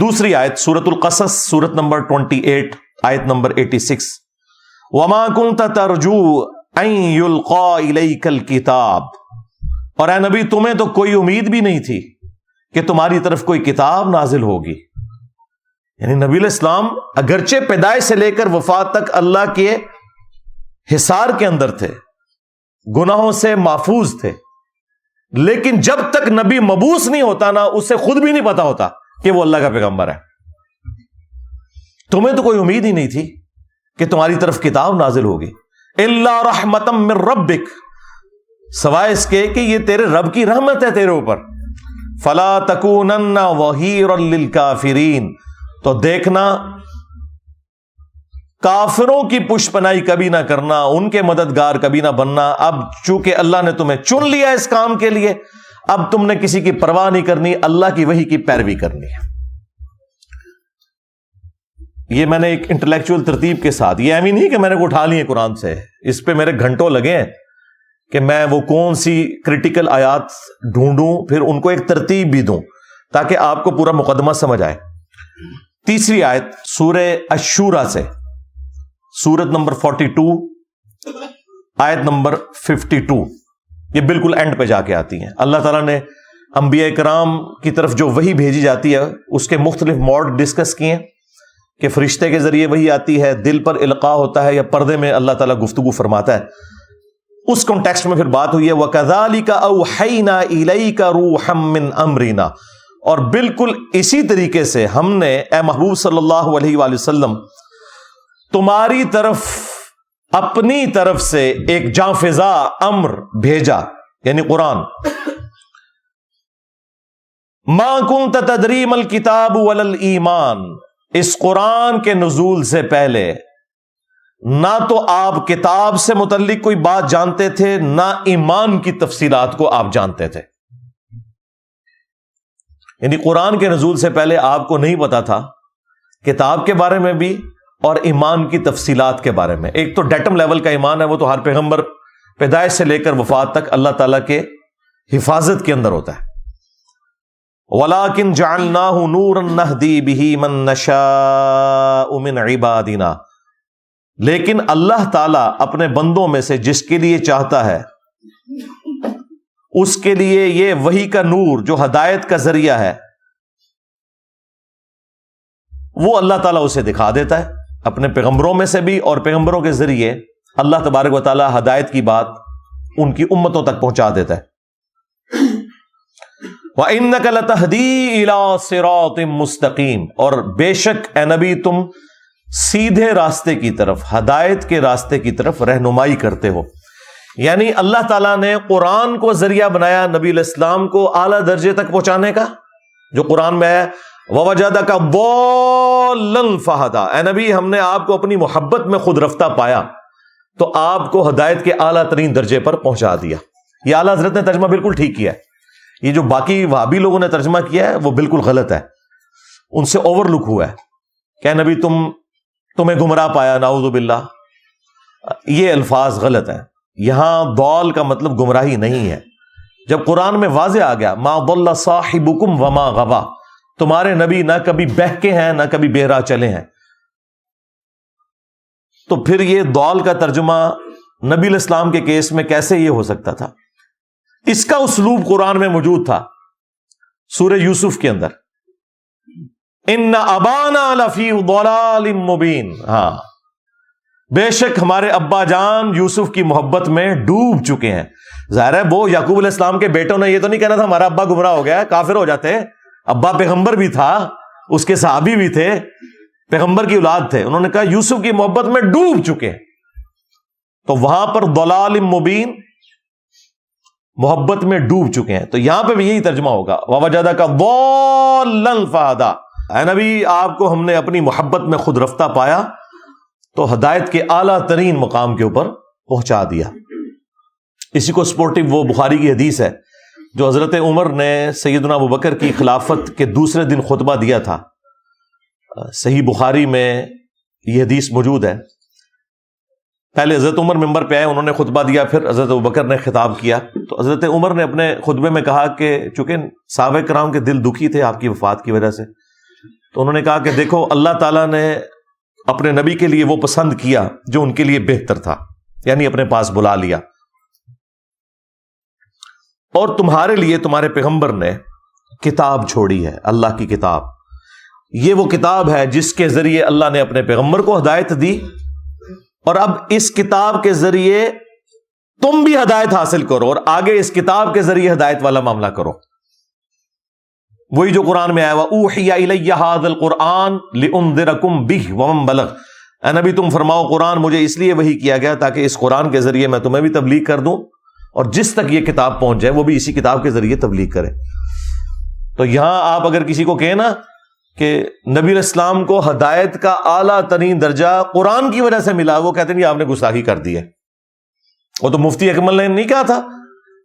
دوسری آیت سورۃ القصص، سورت نمبر 28، آیت نمبر 86. وَمَا كُنْتَ تَرْجُو أَن يُلْقَى إِلَيْكَ الْكِتَابُ، اور اے نبی تمہیں تو کوئی امید بھی نہیں تھی کہ تمہاری طرف کوئی کتاب نازل ہوگی. یعنی نبی الاسلام اگرچہ پیدائش سے لے کر وفات تک اللہ کے حصار کے اندر تھے، گناہوں سے محفوظ تھے، لیکن جب تک نبی مبعوث نہیں ہوتا نا، اسے خود بھی نہیں پتا ہوتا کہ وہ اللہ کا پیغمبر ہے. تمہیں تو کوئی امید ہی نہیں تھی کہ تمہاری طرف کتاب نازل ہوگی. الا رحمتا من ربک، سوائے اس کے کہ یہ تیرے رب کی رحمت ہے تیرے اوپر. فلا تکونن ظہیرا للکافرین، تو دیکھنا کافروں کی پشت پناہی کبھی نہ کرنا، ان کے مددگار کبھی نہ بننا. اب چونکہ اللہ نے تمہیں چن لیا اس کام کے لیے، اب تم نے کسی کی پرواہ نہیں کرنی، اللہ کی وحی کی پیروی کرنی ہے. یہ میں نے ایک انٹلیکچوئل ترتیب کے ساتھ، یہ ایمی نہیں کہ میں نے اٹھا لی ہے قرآن سے، اس پہ میرے گھنٹوں لگے ہیں کہ میں وہ کون سی کرٹیکل آیات ڈھونڈوں، پھر ان کو ایک ترتیب بھی دوں تاکہ آپ کو پورا مقدمہ سمجھ آئے. تیسری آیت سورہ الشورى سے، سورت نمبر 42، آیت نمبر 52، یہ بالکل اینڈ پہ جا کے آتی ہیں. اللہ تعالیٰ نے انبیاء کرام کی طرف جو وحی بھیجی جاتی ہے اس کے مختلف موڈ ڈسکس کیے ہیں کہ فرشتے کے ذریعے وحی آتی ہے، دل پر القاء ہوتا ہے، یا پردے میں اللہ تعالیٰ گفتگو فرماتا ہے. اس کانٹیکسٹ میں پھر بات ہوئی ہے وَكَذَلِكَ أَوْحَيْنَا إِلَيْكَ رُوحًا مِّنْ أَمْرِنَا، اور بالکل اسی طریقے سے ہم نے اے محبوب صلی اللہ علیہ وآلہ وسلم تمہاری طرف اپنی طرف سے ایک جاں فضا امر بھیجا، یعنی قرآن. مَا كُنْتَ تَدْرِي مَا الْكِتَابُ وَلَا الْإِيمَانُ، اس قرآن کے نزول سے پہلے نہ تو آپ کتاب سے متعلق کوئی بات جانتے تھے، نہ ایمان کی تفصیلات کو آپ جانتے تھے. یعنی قرآن کے نزول سے پہلے آپ کو نہیں پتا تھا کتاب کے بارے میں بھی اور ایمان کی تفصیلات کے بارے میں. ایک تو ڈیٹم لیول کا ایمان ہے، وہ تو ہر پیغمبر پیدائش سے لے کر وفات تک اللہ تعالیٰ کے حفاظت کے اندر ہوتا ہے. وَلَٰكِن جَعَلْنَاهُ نُورًا نَهْدِي بِهِ مَن نَّشَاءُ مِنْ عِبَادِنَا، لیکن اللہ تعالیٰ اپنے بندوں میں سے جس کے لیے چاہتا ہے اس کے لیے یہ وحی کا نور جو ہدایت کا ذریعہ ہے وہ اللہ تعالیٰ اسے دکھا دیتا ہے اپنے پیغمبروں میں سے بھی، اور پیغمبروں کے ذریعے اللہ تبارک و تعالیٰ ہدایت کی بات ان کی امتوں تک پہنچا دیتا ہے. وَإِنَّكَ لَتَهْدِي إِلَىٰ صِرَاطٍ مُسْتَقِيمٍ، اور بے شک اے نبی تم سیدھے راستے کی طرف، ہدایت کے راستے کی طرف رہنمائی کرتے ہو. یعنی اللہ تعالیٰ نے قرآن کو ذریعہ بنایا نبی علیہ السلام کو اعلیٰ درجے تک پہنچانے کا، جو قرآن میں ہے وَوَجَدَكَ ضَالًّا فَهَدَىٰ، اے نبی ہم نے آپ کو اپنی محبت میں خود رفتہ پایا تو آپ کو ہدایت کے اعلیٰ ترین درجے پر پہنچا دیا. یہ اعلیٰ حضرت نے ترجمہ بالکل ٹھیک کیا ہے. یہ جو باقی وہابی لوگوں نے ترجمہ کیا ہے وہ بالکل غلط ہے، ان سے اوور لک ہوا ہے کہ نبی تمہیں گمراہ پایا، نعوذ باللہ. یہ الفاظ غلط ہیں. یہاں ضال کا مطلب گمراہی نہیں ہے. جب قرآن میں واضح آ گیا ما ضل صاحبکم وما غوا، تمہارے نبی نہ کبھی بہکے ہیں نہ کبھی بہرا چلے ہیں، تو پھر یہ ضال کا ترجمہ نبی علیہ السلام کے کیس میں کیسے یہ ہو سکتا تھا؟ اس کا اسلوب قرآن میں موجود تھا سورہ یوسف کے اندر، ان ابانا لفی ضلال مبین. ہاں بے شک ہمارے ابا جان یوسف کی محبت میں ڈوب چکے ہیں، ظاہر ہے وہ یعقوب علیہ السلام کے بیٹوں نے یہ تو نہیں کہنا تھا ہمارا ابا گمراہ ہو گیا، کافر ہو جاتے. ابا پیغمبر بھی تھا، اس کے صحابی بھی تھے، پیغمبر کی اولاد تھے. انہوں نے کہا یوسف کی محبت میں ڈوب چکے، تو وہاں پر ضلال مبین، محبت میں ڈوب چکے ہیں. تو یہاں پہ بھی یہی ترجمہ ہوگا ووجدک ضالا فہدی. اے نبی آپ کو ہم نے اپنی محبت میں خود رفتہ پایا تو ہدایت کے اعلیٰ ترین مقام کے اوپر پہنچا دیا. اسی کو سپورٹو وہ بخاری کی حدیث ہے جو حضرت عمر نے سیدنا ابوبکر کی خلافت کے دوسرے دن خطبہ دیا تھا. صحیح بخاری میں یہ حدیث موجود ہے. پہلے حضرت عمر ممبر پہ آئے، انہوں نے خطبہ دیا، پھر حضرت ابوبکر نے خطاب کیا. تو حضرت عمر نے اپنے خطبے میں کہا کہ چونکہ صحابہ کرام کے دل دکھی تھے آپ کی وفات کی وجہ سے، تو انہوں نے کہا کہ دیکھو اللہ تعالیٰ نے اپنے نبی کے لیے وہ پسند کیا جو ان کے لیے بہتر تھا، یعنی اپنے پاس بلا لیا. اور تمہارے لیے تمہارے پیغمبر نے کتاب چھوڑی ہے، اللہ کی کتاب. یہ وہ کتاب ہے جس کے ذریعے اللہ نے اپنے پیغمبر کو ہدایت دی، اور اب اس کتاب کے ذریعے تم بھی ہدایت حاصل کرو اور آگے اس کتاب کے ذریعے ہدایت والا معاملہ کرو. وہی جو قرآن میں آیا ہوا اوحی الی ھذا القرآن لانذرکم بہ ومن بلغ. اے نبی تم فرماؤ قرآن مجھے اس لیے وحی کیا گیا تاکہ اس قرآن کے ذریعے میں تمہیں بھی تبلیغ کر دوں اور جس تک یہ کتاب پہنچ جائے وہ بھی اسی کتاب کے ذریعے تبلیغ کرے. تو یہاں آپ اگر کسی کو کہیں نا کہ نبی علیہ السلام کو ہدایت کا اعلیٰ ترین درجہ قرآن کی وجہ سے ملا، وہ کہتے ہیں یہ آپ نے گستاخی کر دی ہے. وہ تو مفتی اکمل نے نہیں کہا تھا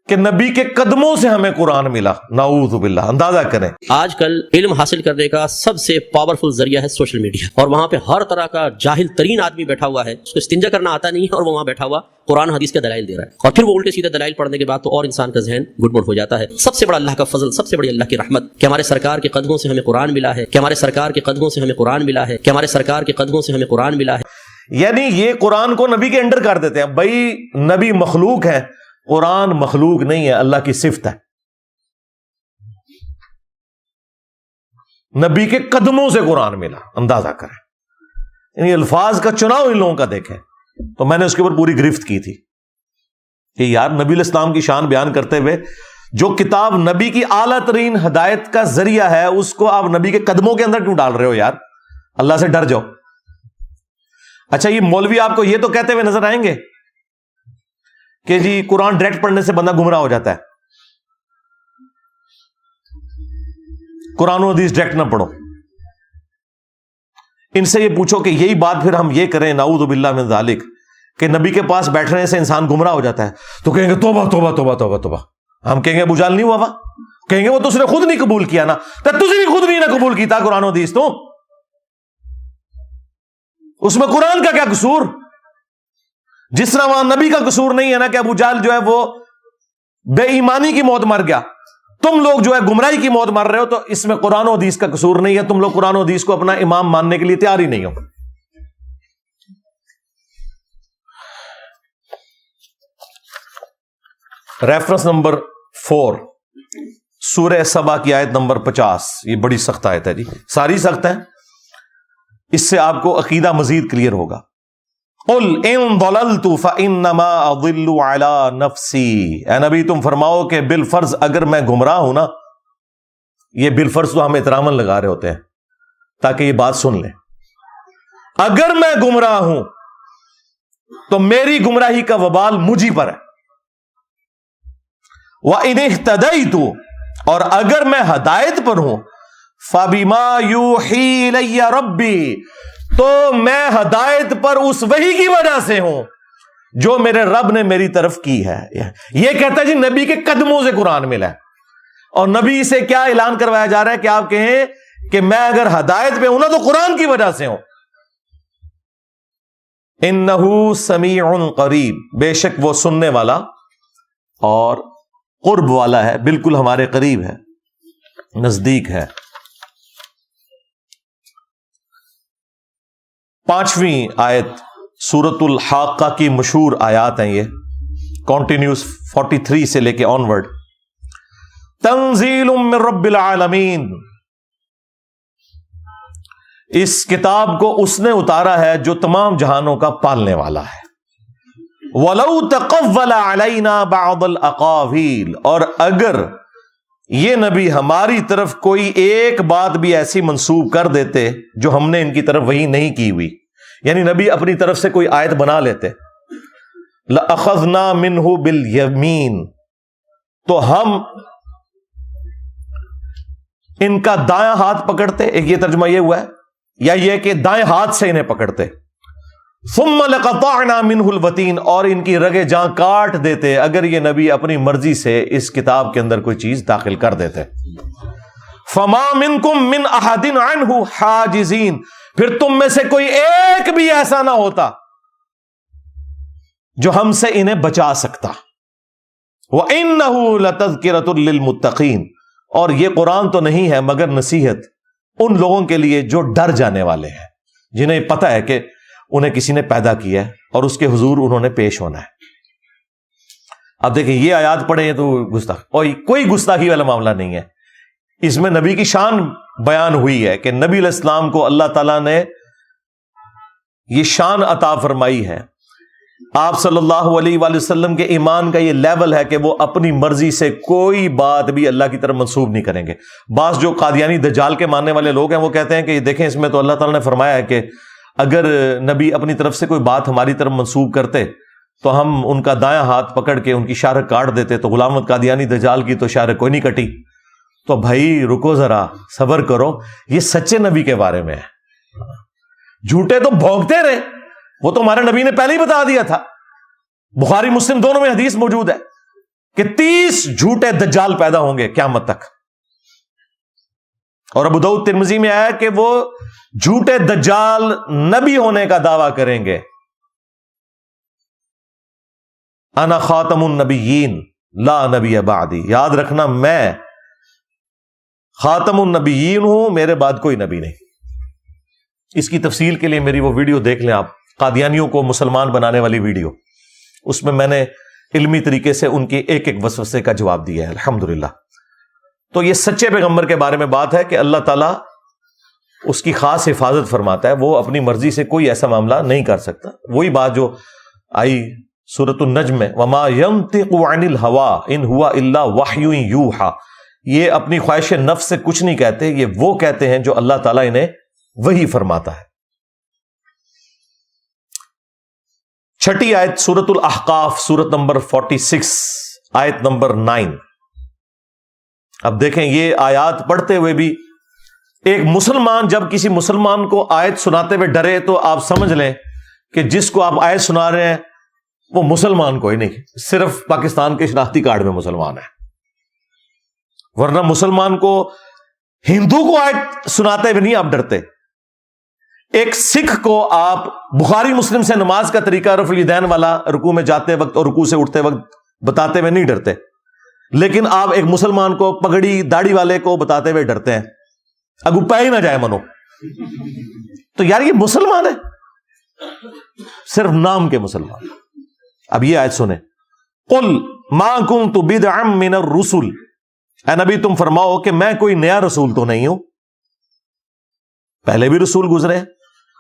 کہ نبی کے قدموں سے ہمیں قرآن ملا، نعوذ باللہ. اندازہ کریں آج کل علم حاصل کرنے کا سب سے پاورفل ذریعہ ہے سوشل میڈیا، اور وہاں پہ ہر طرح کا جاہل ترین آدمی بیٹھا ہوا ہے، اس کو استنجا کرنا آتا نہیں ہے اور وہ وہاں بیٹھا ہوا قرآن حدیث کے دلائل دے رہا ہے، اور پھر وہ الٹے سیدھے دلائل پڑھنے کے بعد تو اور انسان کا ذہن گڑبڑ ہو جاتا ہے. سب سے بڑا اللہ کا فضل، سب سے بڑی اللہ کی رحمت کہ ہمارے سرکار کے قدموں سے ہمیں قرآن ملا ہے، کہ ہمارے سرکار کے قدموں سے ہمیں قرآن ملا ہے، کہ ہمارے سرکار کے قدموں سے ہمیں قرآن ملا ہے. یعنی یہ قرآن کو نبی کے انڈر کر دیتے ہیں. بھائی نبی مخلوق ہے، قرآن مخلوق نہیں ہے، اللہ کی صفت ہے. نبی کے قدموں سے قرآن ملا، اندازہ کریں. یعنی الفاظ کا چناؤ ان لوگوں کا دیکھیں. تو میں نے اس کے اوپر پوری گرفت کی تھی کہ یار نبی علیہ السلام کی شان بیان کرتے ہوئے جو کتاب نبی کی اعلیٰ ترین ہدایت کا ذریعہ ہے اس کو آپ نبی کے قدموں کے اندر کیوں ڈال رہے ہو یار؟ اللہ سے ڈر جاؤ. اچھا یہ مولوی آپ کو یہ تو کہتے ہوئے نظر آئیں گے کہ جی قرآن ڈائریکٹ پڑھنے سے بندہ گمراہ ہو جاتا ہے، قرآن و حدیث ڈائریکٹ نہ پڑھو. ان سے یہ پوچھو کہ یہی بات پھر ہم یہ کریں نعوذ باللہ من ذالک کہ نبی کے پاس بیٹھنے سے انسان گمراہ ہو جاتا ہے، تو کہیں گے توبہ توبہ توبہ توبہ توبہ. ہم کہیں گے ابو جہل نہیں ہوا، کہیں گے وہ تو اس نے خود نہیں قبول کیا نا، تو تجھے بھی خود نہیں نہ قبول کیتا قرآن و حدیث، تو اس میں قرآن کا کیا قصور؟ جس طرح وہاں نبی کا قصور نہیں ہے نا کہ ابو جہل جو ہے وہ بے ایمانی کی موت مر گیا، تم لوگ جو ہے گمراہی کی موت مر رہے ہو، تو اس میں قرآن و حدیث کا قصور نہیں ہے. تم لوگ قرآن و حدیث کو اپنا امام ماننے کے لیے تیار ہی نہیں ہو. ریفرنس نمبر 4 سورہ سبا کی آیت نمبر 50. یہ بڑی سخت آیت ہے جی، ساری سخت ہے، اس سے آپ کو عقیدہ مزید کلیئر ہوگا. قل ان ضللت فانما اضل علی نفسی. اے نبی تم فرماؤ کہ بالفرض اگر میں گمراہ ہوں نا، یہ بالفرض تو ہم احتراماً لگا رہے ہوتے ہیں تاکہ یہ بات سن لیں، اگر میں گمراہ ہوں تو میری گمراہی کا وبال مجھی پر ہے. وَإِنِ اهْتَدَيْتُ، اور اگر میں ہدایت پر ہوں، فَبِمَا يُوحِي إِلَيَّ رَبِّي، تو میں ہدایت پر اس وحی کی وجہ سے ہوں جو میرے رب نے میری طرف کی ہے. یہ کہتا ہے جی نبی کے قدموں سے قرآن ملا ہے، اور نبی سے کیا اعلان کروایا جا رہا ہے کہ آپ کہیں کہ میں اگر ہدایت پہ ہوں نا تو قرآن کی وجہ سے ہوں. انہو سمیع قریب، بے شک وہ سننے والا اور قرب والا ہے، بالکل ہمارے قریب ہے، نزدیک ہے. 5ویں آیت سورۃ الحاقہ کی مشہور آیات ہیں، یہ کنٹینیوس 43 سے لے کے آنورڈ. تنزیل من رب العالمین، اس کتاب کو اس نے اتارا ہے جو تمام جہانوں کا پالنے والا ہے. وَلَوْ تَقَوَّلَ عَلَيْنَا بَعْضَ الْأَقَاوِيلِ، اور اگر یہ نبی ہماری طرف کوئی ایک بات بھی ایسی منسوب کر دیتے جو ہم نے ان کی طرف وحی نہیں کی ہوئی، یعنی نبی اپنی طرف سے کوئی آیت بنا لیتے، لَأَخَذْنَا مِنْهُ بِالْيَمِينِ، تو ہم ان کا دائیں ہاتھ پکڑتے، ایک یہ ترجمہ یہ ہوا ہے، یا یہ کہ دائیں ہاتھ سے انہیں پکڑتے، ثم لقطعنا منه الوتین، اور ان کی رگیں جاں کاٹ دیتے اگر یہ نبی اپنی مرضی سے اس کتاب کے اندر کوئی چیز داخل کر دیتے۔ فما منکم من احد عنہ حاجزین، پھر تم میں سے کوئی ایک بھی ایسا نہ ہوتا جو ہم سے انہیں بچا سکتا۔ وَإِنَّهُ لَتَذْكِرَةٌ لِّلْمُتَّقِينَ، اور یہ قرآن تو نہیں ہے مگر نصیحت ان لوگوں کے لیے جو ڈر جانے والے ہیں، جنہیں پتہ ہے کہ انہیں کسی نے پیدا کیا ہے اور اس کے حضور انہوں نے پیش ہونا ہے۔ اب دیکھیں یہ آیات پڑھیں تو کوئی گستاخی والا معاملہ نہیں ہے، اس میں نبی کی شان بیان ہوئی ہے کہ نبی علیہ السلام کو اللہ تعالیٰ نے یہ شان عطا فرمائی ہے، آپ صلی اللہ علیہ وآلہ وسلم کے ایمان کا یہ لیول ہے کہ وہ اپنی مرضی سے کوئی بات بھی اللہ کی طرف منسوب نہیں کریں گے۔ بعض جو قادیانی دجال کے ماننے والے لوگ ہیں وہ کہتے ہیں کہ دیکھیں اس میں تو اللہ تعالیٰ نے فرمایا ہے کہ اگر نبی اپنی طرف سے کوئی بات ہماری طرف منسوب کرتے تو ہم ان کا دایاں ہاتھ پکڑ کے ان کی شارک کاٹ دیتے، تو غلام احمد قادیانی دجال کی تو شارک کوئی نہیں کٹی۔ تو بھائی رکو ذرا، صبر کرو، یہ سچے نبی کے بارے میں ہے، جھوٹے تو بھونکتے رہے، وہ تو ہمارے نبی نے پہلے ہی بتا دیا تھا، بخاری مسلم دونوں میں حدیث موجود ہے کہ 30 جھوٹے دجال پیدا ہوں گے قیامت تک، اور ابو داؤد ترمذی میں آیا کہ وہ جھوٹے دجال نبی ہونے کا دعویٰ کریں گے، انا خاتم النبیین لا نبی بعدی، یاد رکھنا میں خاتم النبیین ہوں، میرے بعد کوئی نبی نہیں۔ اس کی تفصیل کے لیے میری وہ ویڈیو دیکھ لیں آپ، قادیانیوں کو مسلمان بنانے والی ویڈیو، اس میں میں نے علمی طریقے سے ان کے ایک ایک وسوسے کا جواب دیا ہے الحمدللہ۔ تو یہ سچے پیغمبر کے بارے میں بات ہے کہ اللہ تعالیٰ اس کی خاص حفاظت فرماتا ہے، وہ اپنی مرضی سے کوئی ایسا معاملہ نہیں کر سکتا۔ وہی بات جو آئی سورۃ النجم میں، وما ينطق عن الهوى ان هو الا وحی یوحى، یہ اپنی خواہش نفس سے کچھ نہیں کہتے، یہ وہ کہتے ہیں جو اللہ تعالیٰ انہیں وحی فرماتا ہے۔ چھٹی آیت سورۃ الاحقاف، سورت نمبر 46 آیت نمبر 9۔ اب دیکھیں یہ آیات پڑھتے ہوئے بھی ایک مسلمان جب کسی مسلمان کو آیت سناتے ہوئے ڈرے تو آپ سمجھ لیں کہ جس کو آپ آیت سنا رہے ہیں وہ مسلمان کوئی نہیں، صرف پاکستان کے شناختی کارڈ میں مسلمان ہے، ورنہ مسلمان کو ہندو کو آیت سناتے ہوئے نہیں آپ ڈرتے۔ ایک سکھ کو آپ بخاری مسلم سے نماز کا طریقہ رفع الیدین والا رکوع میں جاتے وقت اور رکوع سے اٹھتے وقت بتاتے ہوئے نہیں ڈرتے، لیکن آپ ایک مسلمان کو پگڑی داڑھی والے کو بتاتے ہوئے ڈرتے ہیں، اگو پہ ہی نہ جائے منو۔ تو یار یہ مسلمان ہے، صرف نام کے مسلمان۔ اب یہ آیت سنیں، قل ما کنت بدعا من الرسل، اے نبی تم فرماؤ کہ میں کوئی نیا رسول تو نہیں ہوں، پہلے بھی رسول گزرے ہیں۔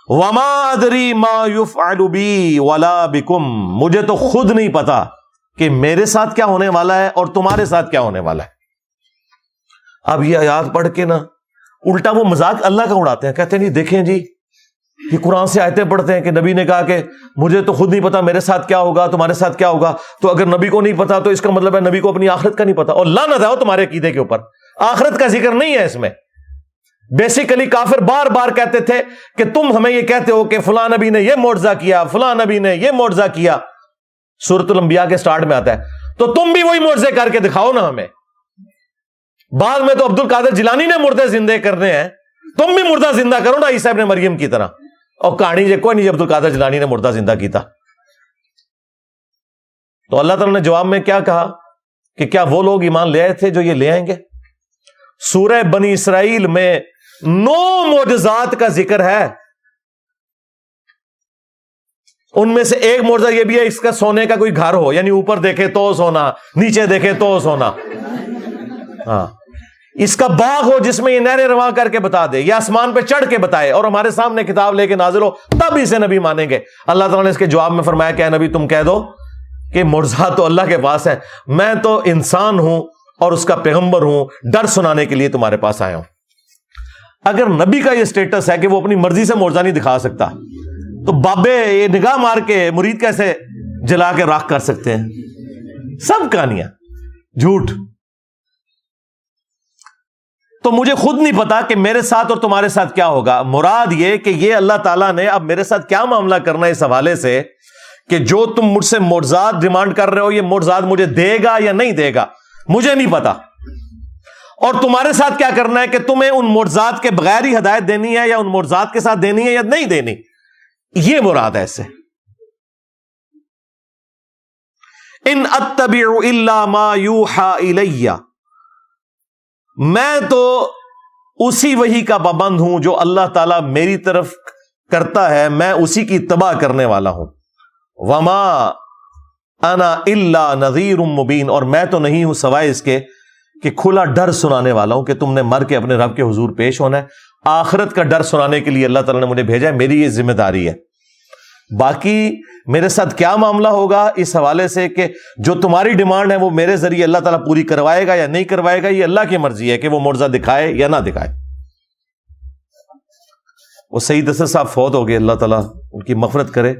وما ادری ما يفعل بی ولا بکم، مجھے تو خود نہیں پتا کہ میرے ساتھ کیا ہونے والا ہے اور تمہارے ساتھ کیا ہونے والا ہے۔ اب یہ آیات پڑھ کے نا الٹا وہ مذاق اللہ کا اڑاتے ہیں، کہتے ہیں جی دیکھیں جی یہ قرآن سے آیتیں پڑھتے ہیں کہ نبی نے کہا کہ مجھے تو خود نہیں پتا میرے ساتھ کیا ہوگا تمہارے ساتھ کیا ہوگا، تو اگر نبی کو نہیں پتا تو اس کا مطلب ہے نبی کو اپنی آخرت کا نہیں پتا، اور لعنت ہے تمہارے عقیدے کے اوپر، آخرت کا ذکر نہیں ہے اس میں۔ بیسیکلی کافر بار بار کہتے تھے کہ تم ہمیں یہ کہتے ہو کہ فلاں نبی نے یہ معجزہ کیا، فلاں نبی نے یہ معجزہ کیا، سورۃ الانبیاء کے سٹارٹ میں آتا ہے، تو تم بھی وہی معجزے کر کے دکھاؤ نا ہمیں۔ بعد میں تو عبد القادر جیلانی نے مردے زندے کرنے ہیں، تم بھی مردہ زندہ کرو نا عیسیٰ ابن مریم کی طرح، اور کہانی جو کوئی نہیں عبد القادر جیلانی نے مردہ زندہ کیتا۔ تو اللہ تعالیٰ نے جواب میں کیا کہا کہ کیا وہ لوگ ایمان لے آئے تھے جو یہ لے آئیں گے؟ سورہ بنی اسرائیل میں 9 معجزات کا ذکر ہے، ان میں سے ایک معجزہ یہ بھی ہے اس کا سونے کا کوئی گھر ہو، یعنی اوپر دیکھے تو سونا، نیچے دیکھے تو سونا، ہاں اس کا باغ ہو جس میں یہ نہریں رواں کر کے بتا دے، یا آسمان پہ چڑھ کے بتائے اور ہمارے سامنے کتاب لے کے نازل ہو، تب اسے نبی مانیں گے۔ اللہ تعالیٰ نے اس کے جواب میں فرمایا کہ اے نبی تم کہہ دو کہ معجزات تو اللہ کے پاس ہے، میں تو انسان ہوں اور اس کا پیغمبر ہوں، ڈر سنانے کے لیے تمہارے پاس آیا ہوں۔ اگر نبی کا یہ سٹیٹس ہے کہ وہ اپنی مرضی سے معجزہ نہیں دکھا سکتا، تو بابے یہ نگاہ مار کے مرید کیسے جلا کے راکھ کر سکتے ہیں؟ سب کہانیاں جھوٹ۔ تو مجھے خود نہیں پتا کہ میرے ساتھ اور تمہارے ساتھ کیا ہوگا۔ مراد یہ کہ یہ اللہ تعالیٰ نے اب میرے ساتھ کیا معاملہ کرنا ہے اس حوالے سے کہ جو تم مجھ سے معجزات ڈیمانڈ کر رہے ہو، یہ معجزات مجھے دے گا یا نہیں دے گا، مجھے نہیں پتا۔ اور تمہارے ساتھ کیا کرنا ہے کہ تمہیں ان معجزات کے بغیر ہی ہدایت دینی ہے یا ان معجزات کے ساتھ دینی ہے یا نہیں دینی، یہ مراد ہے اس سے۔ ان اتبع الا ما یوحى الی، میں تو اسی وحی کا پابند ہوں جو اللہ تعالیٰ میری طرف کرتا ہے، میں اسی کی اتباع کرنے والا ہوں۔ وما انا الا نذیر مبین، اور میں تو نہیں ہوں سوائے اس کے کہ کھلا ڈر سنانے والا ہوں کہ تم نے مر کے اپنے رب کے حضور پیش ہونا ہے۔ آخرت کا ڈر سنانے کے لیے اللہ تعالیٰ نے مجھے بھیجا ہے، میری یہ ذمہ داری ہے۔ باقی میرے ساتھ کیا معاملہ ہوگا اس حوالے سے کہ جو تمہاری ڈیمانڈ ہے وہ میرے ذریعے اللہ تعالیٰ پوری کروائے گا یا نہیں کروائے گا، یہ اللہ کی مرضی ہے کہ وہ معجزہ دکھائے یا نہ دکھائے۔ وہ سعید اسد صاحب فوت ہو گئے، اللہ تعالیٰ ان کی مغفرت کرے۔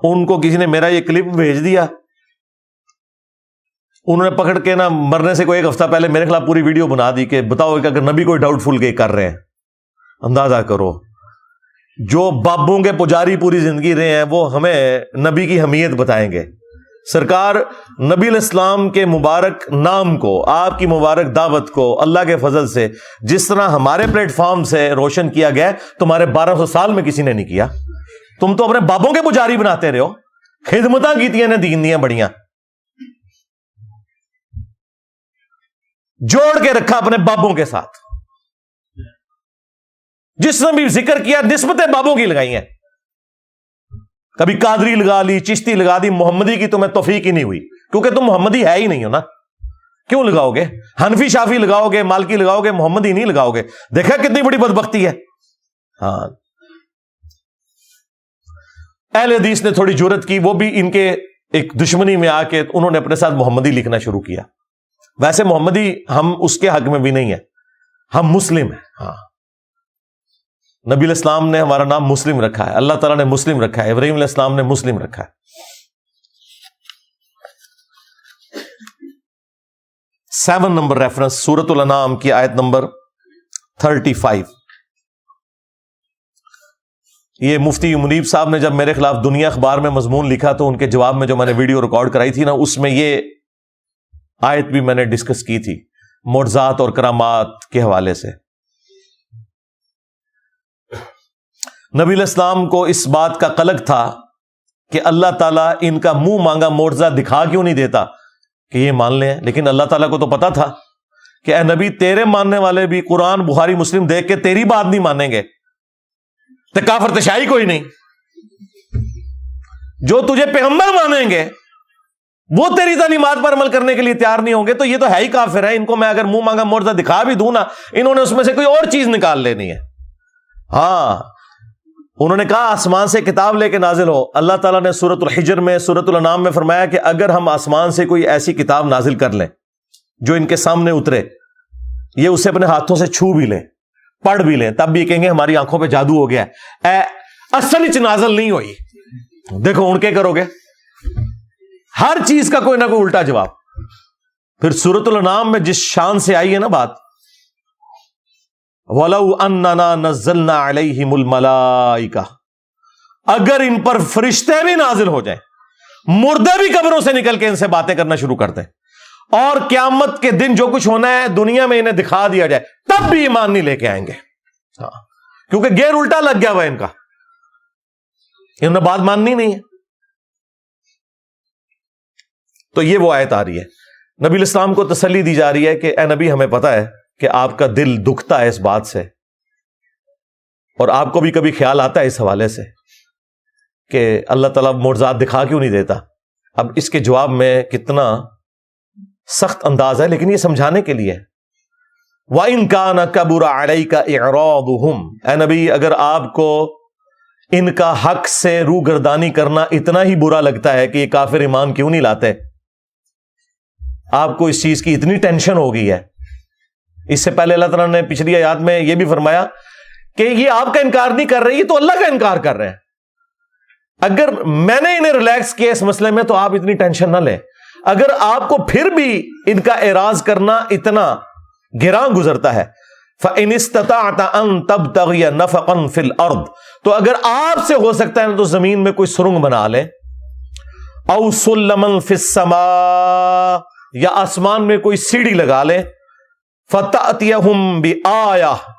ان کو کسی نے میرا یہ کلپ بھیج دیا، انہوں نے پکڑ کے نا مرنے سے کوئی ایک ہفتہ پہلے میرے خلاف پوری ویڈیو بنا دی کہ بتاؤ کہ اگر نبی کوئی ڈاؤٹ فل کے کر رہے ہیں۔ اندازہ کرو، جو بابوں کے پجاری پوری زندگی رہے ہیں وہ ہمیں نبی کی اہمیت بتائیں گے۔ سرکار نبی علیہ السلام کے مبارک نام کو، آپ کی مبارک دعوت کو اللہ کے فضل سے جس طرح ہمارے پلیٹ فارم سے روشن کیا گیا، تمہارے 1200 سال میں کسی نے نہیں کیا۔ تم تو اپنے بابوں کے پجاری بناتے رہے ہو، خدمتاں کیتیاں نے دین دیاں بڑیاں، جوڑ کے رکھا اپنے بابوں کے ساتھ۔ جس نے بھی ذکر کیا نسبتیں بابوں کی لگائی ہیں، کبھی قادری لگا لی، چشتی لگا دی، محمدی کی تمہیں توفیق ہی نہیں ہوئی، کیونکہ تم محمدی ہے ہی نہیں ہو نا۔ کیوں لگاؤ گے؟ حنفی شافی لگاؤ گے، مالکی لگاؤ گے، محمدی نہیں لگاؤ گے۔ دیکھا کتنی بڑی بدبختی ہے۔ ہاں، اہل حدیث نے تھوڑی جرأت کی، وہ بھی ان کے ایک دشمنی میں آ کے انہوں نے اپنے ساتھ محمدی لکھنا شروع کیا۔ ویسے محمدی ہم اس کے حق میں بھی نہیں ہے، ہم مسلم ہیں۔ ہاں، نبی علیہ السلام نے ہمارا نام مسلم رکھا ہے، اللہ تعالیٰ نے مسلم رکھا ہے، ابراہیم علیہ السلام نے مسلم رکھا ہے۔ 7 نمبر ریفرنس سورۃ الانعام کی آیت نمبر 35۔ یہ مفتی منیب صاحب نے جب میرے خلاف دنیا اخبار میں مضمون لکھا تو ان کے جواب میں جو میں نے ویڈیو ریکارڈ کرائی تھی نا، اس میں یہ آیت بھی میں نے ڈسکس کی تھی معجزات اور کرامات کے حوالے سے۔ نبی علیہ السلام کو اس بات کا قلق تھا کہ اللہ تعالیٰ ان کا منہ مانگا معجزہ دکھا کیوں نہیں دیتا کہ یہ مان لیں، لیکن اللہ تعالیٰ کو تو پتا تھا کہ اے نبی تیرے ماننے والے بھی قرآن بخاری مسلم دیکھ کے تیری بات نہیں مانیں گے، تو کافر تشائی کوئی نہیں۔ جو تجھے پیغمبر مانیں گے وہ تیری تعلیمات پر عمل کرنے کے لیے تیار نہیں ہوں گے، تو یہ تو ہے ہی کافر ہے۔ ان کو میں اگر منہ مانگا معجزہ دکھا بھی دوں نا، انہوں نے اس میں سے کوئی اور چیز نکال لینی ہے۔ ہاں، انہوں نے کہا آسمان سے کتاب لے کے نازل ہو۔ اللہ تعالیٰ نے سورۃ الحجر میں، سورۃ الانعام میں فرمایا کہ اگر ہم آسمان سے کوئی ایسی کتاب نازل کر لیں جو ان کے سامنے اترے، یہ اسے اپنے ہاتھوں سے چھو بھی لیں، پڑھ بھی لیں، تب بھی کہیں گے ہماری آنکھوں پہ جادو ہو گیا ہے، اصل ہی نازل نہیں ہوئی۔ دیکھو ان کے کرو گے، ہر چیز کا کوئی نہ کوئی الٹا جواب۔ پھر سورۃ الانعام میں جس شان سے آئی ہے نا بات، وَلَوْ أَنَّنَا نَزَّلْنَا عَلَيْهِمُ الْمَلَائِكَةَ، اگر ان پر فرشتے بھی نازل ہو جائیں، مردے بھی قبروں سے نکل کے ان سے باتیں کرنا شروع کر دیں، اور قیامت کے دن جو کچھ ہونا ہے دنیا میں انہیں دکھا دیا جائے، تب بھی ایمان نہیں لے کے آئیں گے۔ ہاں، کیونکہ گیر الٹا لگ گیا ہوا ان کا، انہوں نے بات ماننی نہیں ہے۔ تو یہ وہ آیت آ رہی ہے، نبی علیہ السلام کو تسلی دی جا رہی ہے کہ اے نبی ہمیں پتا ہے کہ آپ کا دل دکھتا ہے اس بات سے، اور آپ کو بھی کبھی خیال آتا ہے اس حوالے سے کہ اللہ تعالیٰ معجزات دکھا کیوں نہیں دیتا۔ اب اس کے جواب میں کتنا سخت انداز ہے، لیکن یہ سمجھانے کے لیے۔ وَإِن كَانَ كَبُرَ عَلَيْكَ إِعْرَاضُهُمْ، اے نبی اگر آپ کو ان کا حق سے روگردانی کرنا اتنا ہی برا لگتا ہے کہ یہ کافر ایمان کیوں نہیں لاتے؟ آپ کو اس چیز کی اتنی ٹینشن ہو گئی ہے. اس سے پہلے اللہ تعالیٰ نے پچھلی آیات میں یہ بھی فرمایا کہ یہ آپ کا انکار نہیں کر رہے، یہ تو اللہ کا انکار کر رہے ہیں. اگر میں نے انہیں ریلیکس کیا اس مسئلے میں تو آپ اتنی ٹینشن نہ لیں. اگر آپ کو پھر بھی ان کا اعراض کرنا اتنا گراں گزرتا ہے، فَإِنِ اسْتَطَعْتَ أَن تَبْتَغِيَ نَفَقًا فِي الْأَرْضِ، تو اگر آپ سے ہو سکتا ہے تو زمین میں کوئی سرنگ بنا لیں، اَوْ سُلَّمًا فِي السَّمَاءِ، یا آسمان میں کوئی سیڑھی لگا لیں، فَتَأْتِيَهُمْ بِآيَةٍ،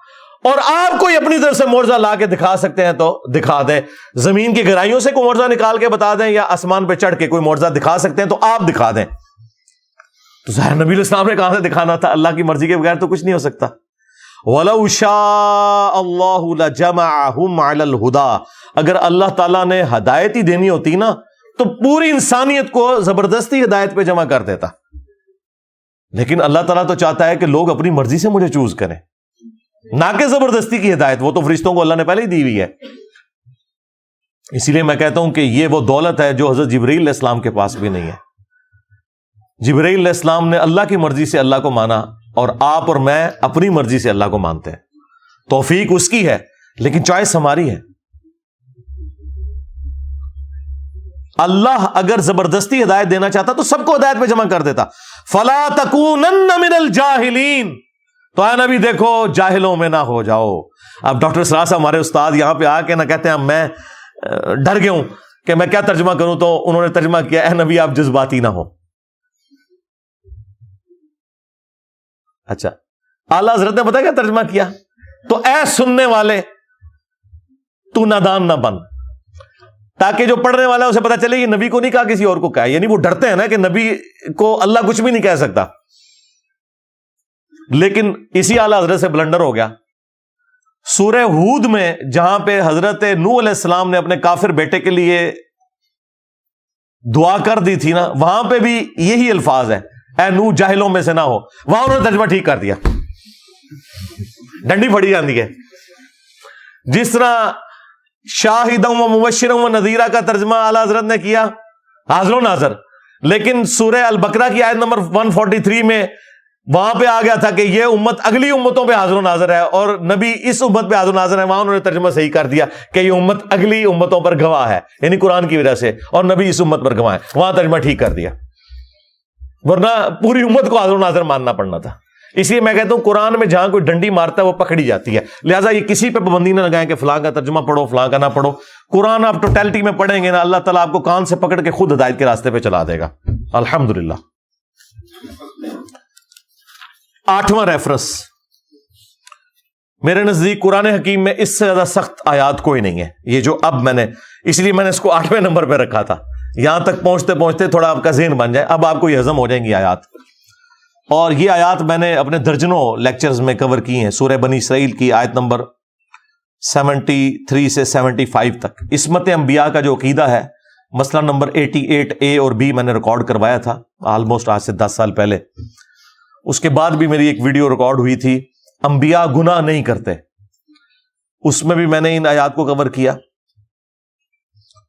اور آپ کوئی اپنی طرف سے معجزہ لا کے دکھا سکتے ہیں تو دکھا دیں. زمین کی گہرائیوں سے کوئی معجزہ نکال کے بتا دیں، یا آسمان پہ چڑھ کے کوئی معجزہ دکھا سکتے ہیں تو آپ دکھا دیں. تو ظاہر نبی علیہ السلام نے کہاں سے دکھانا تھا؟ اللہ کی مرضی کے بغیر تو کچھ نہیں ہو سکتا. وَلَوْ شَاءَ اللَّهُ لَجَمَعَهُمْ عَلَى الْهُدَى، اگر اللہ تعالیٰ نے ہدایت ہی دینی ہوتی نا تو پوری انسانیت کو زبردستی ہدایت پہ جمع کر دیتا. لیکن اللہ تعالیٰ تو چاہتا ہے کہ لوگ اپنی مرضی سے مجھے چوز کریں، نہ کہ زبردستی کی ہدایت. وہ تو فرشتوں کو اللہ نے پہلے ہی دی ہوئی ہے. اسی لیے میں کہتا ہوں کہ یہ وہ دولت ہے جو حضرت جبرائیل علیہ السلام کے پاس بھی نہیں ہے. جبرائیل علیہ السلام نے اللہ کی مرضی سے اللہ کو مانا، اور آپ اور میں اپنی مرضی سے اللہ کو مانتے ہیں. توفیق اس کی ہے لیکن چوائس ہماری ہے. اللہ اگر زبردستی ہدایت دینا چاہتا تو سب کو ہدایت پہ جمع کر دیتا. فَلَا تَكُونَنَّ مِنَ الْجَاهِلِينَ، تو اے نبی دیکھو جاہلوں میں نہ ہو جاؤ. اب ڈاکٹر سراج صاحب ہمارے استاد یہاں پہ آ کے نہ کہتے ہیں میں ڈر گیا ہوں کہ میں کیا ترجمہ کروں، تو انہوں نے ترجمہ کیا اے نبی آپ جذباتی نہ ہو. اچھا، اعلیٰ حضرت نے پتا کیا ترجمہ کیا؟ تو اے سننے والے تو نادان نہ بن، تاکہ جو پڑھنے والا ہے اسے پتا چلے یہ نبی کو نہیں کہا کسی اور کو کہا. یعنی وہ ڈرتے ہیں نا کہ نبی کو اللہ کچھ بھی نہیں کہہ سکتا. لیکن اسی اعلیٰ حضرت سے بلنڈر ہو گیا. سورہ ہود میں جہاں پہ حضرت نوح علیہ السلام نے اپنے کافر بیٹے کے لیے دعا کر دی تھی نا، وہاں پہ بھی یہی الفاظ ہے، اے نوح جاہلوں میں سے نہ ہو. وہاں انہوں نے ترجمہ ٹھیک کر دیا، ڈنڈی پھڑی جاتی ہے. جس طرح شاہداً و مبشراً و نذیرا کا ترجمہ اعلیٰ حضرت نے کیا حاضر و ناظر، لیکن سورہ البقرہ کی آیت نمبر 143 میں وہاں پہ آ گیا تھا کہ یہ امت اگلی امتوں پہ حاضر و ناظر ہے اور نبی اس امت پہ حاضر و ناظر ہے. وہاں انہوں نے ترجمہ صحیح کر دیا کہ یہ امت اگلی امتوں پر گواہ ہے، یعنی قرآن کی وجہ سے، اور نبی اس امت پر گواہ ہے. وہاں ترجمہ ٹھیک کر دیا، ورنہ پوری امت کو حاضر و ناظر ماننا پڑنا تھا. اس لیے میں کہتا ہوں قرآن میں جہاں کوئی ڈنڈی مارتا ہے وہ پکڑی جاتی ہے. لہٰذا یہ کسی پہ پابندی نہ لگائیں کہ فلاں کا ترجمہ پڑھو فلاں کا نہ پڑھو. قرآن آپ ٹوٹیلٹی میں پڑھیں گے نا، اللہ تعالیٰ آپ کو کان سے پکڑ کے خود ہدایت کے راستے پہ چلا دے گا. الحمدللہ. 8واں ریفرنس میرے نزدیک قرآن حکیم میں اس سے زیادہ سخت آیات کوئی نہیں ہے. یہ جو اب میں نے، اس لیے میں نے اس کو 8ویں نمبر پہ رکھا تھا. یہاں تک پہنچتے پہنچتے تھوڑا آپ کا ذہن بن جائے، اب آپ کو یہ ہضم ہو جائیں گی آیات. اور یہ آیات میں نے اپنے درجنوں لیکچرز میں کور کی ہیں. سورہ بنی اسرائیل کی آیت نمبر 73 سے 75 تک. عصمت انبیاء کا جو عقیدہ ہے، مسئلہ نمبر 88A اور B میں نے ریکارڈ کروایا تھا آلموسٹ آج سے 10 سال پہلے. اس کے بعد بھی میری ایک ویڈیو ریکارڈ ہوئی تھی، انبیاء گناہ نہیں کرتے، اس میں بھی میں نے ان آیات کو کور کیا.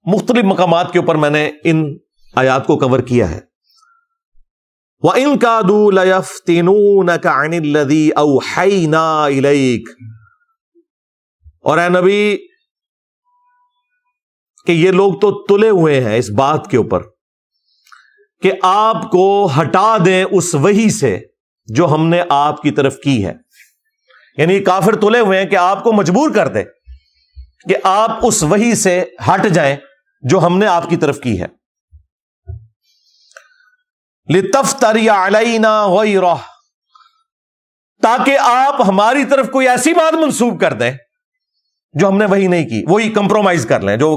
مختلف مقامات کے اوپر میں نے ان آیات کو کور کیا ہے. وَإِن كَادُوا لَيَفْتِنُونَكَ عَنِ الَّذِي أَوْحَيْنَا إِلَيْكَ، اور اے نبی کہ یہ لوگ تو تلے ہوئے ہیں اس بات کے اوپر کہ آپ کو ہٹا دیں اس وحی سے جو ہم نے آپ کی طرف کی ہے. یعنی کافر تلے ہوئے ہیں کہ آپ کو مجبور کر دیں کہ آپ اس وحی سے ہٹ جائیں جو ہم نے آپ کی طرف کی ہے. لِتَفْتَرِيَ عَلَيْنَا غَيْرَهُ، تاکہ آپ ہماری طرف کوئی ایسی بات منسوب کر دیں جو ہم نے وہی نہیں کی، وہی کمپرومائز کر لیں. جو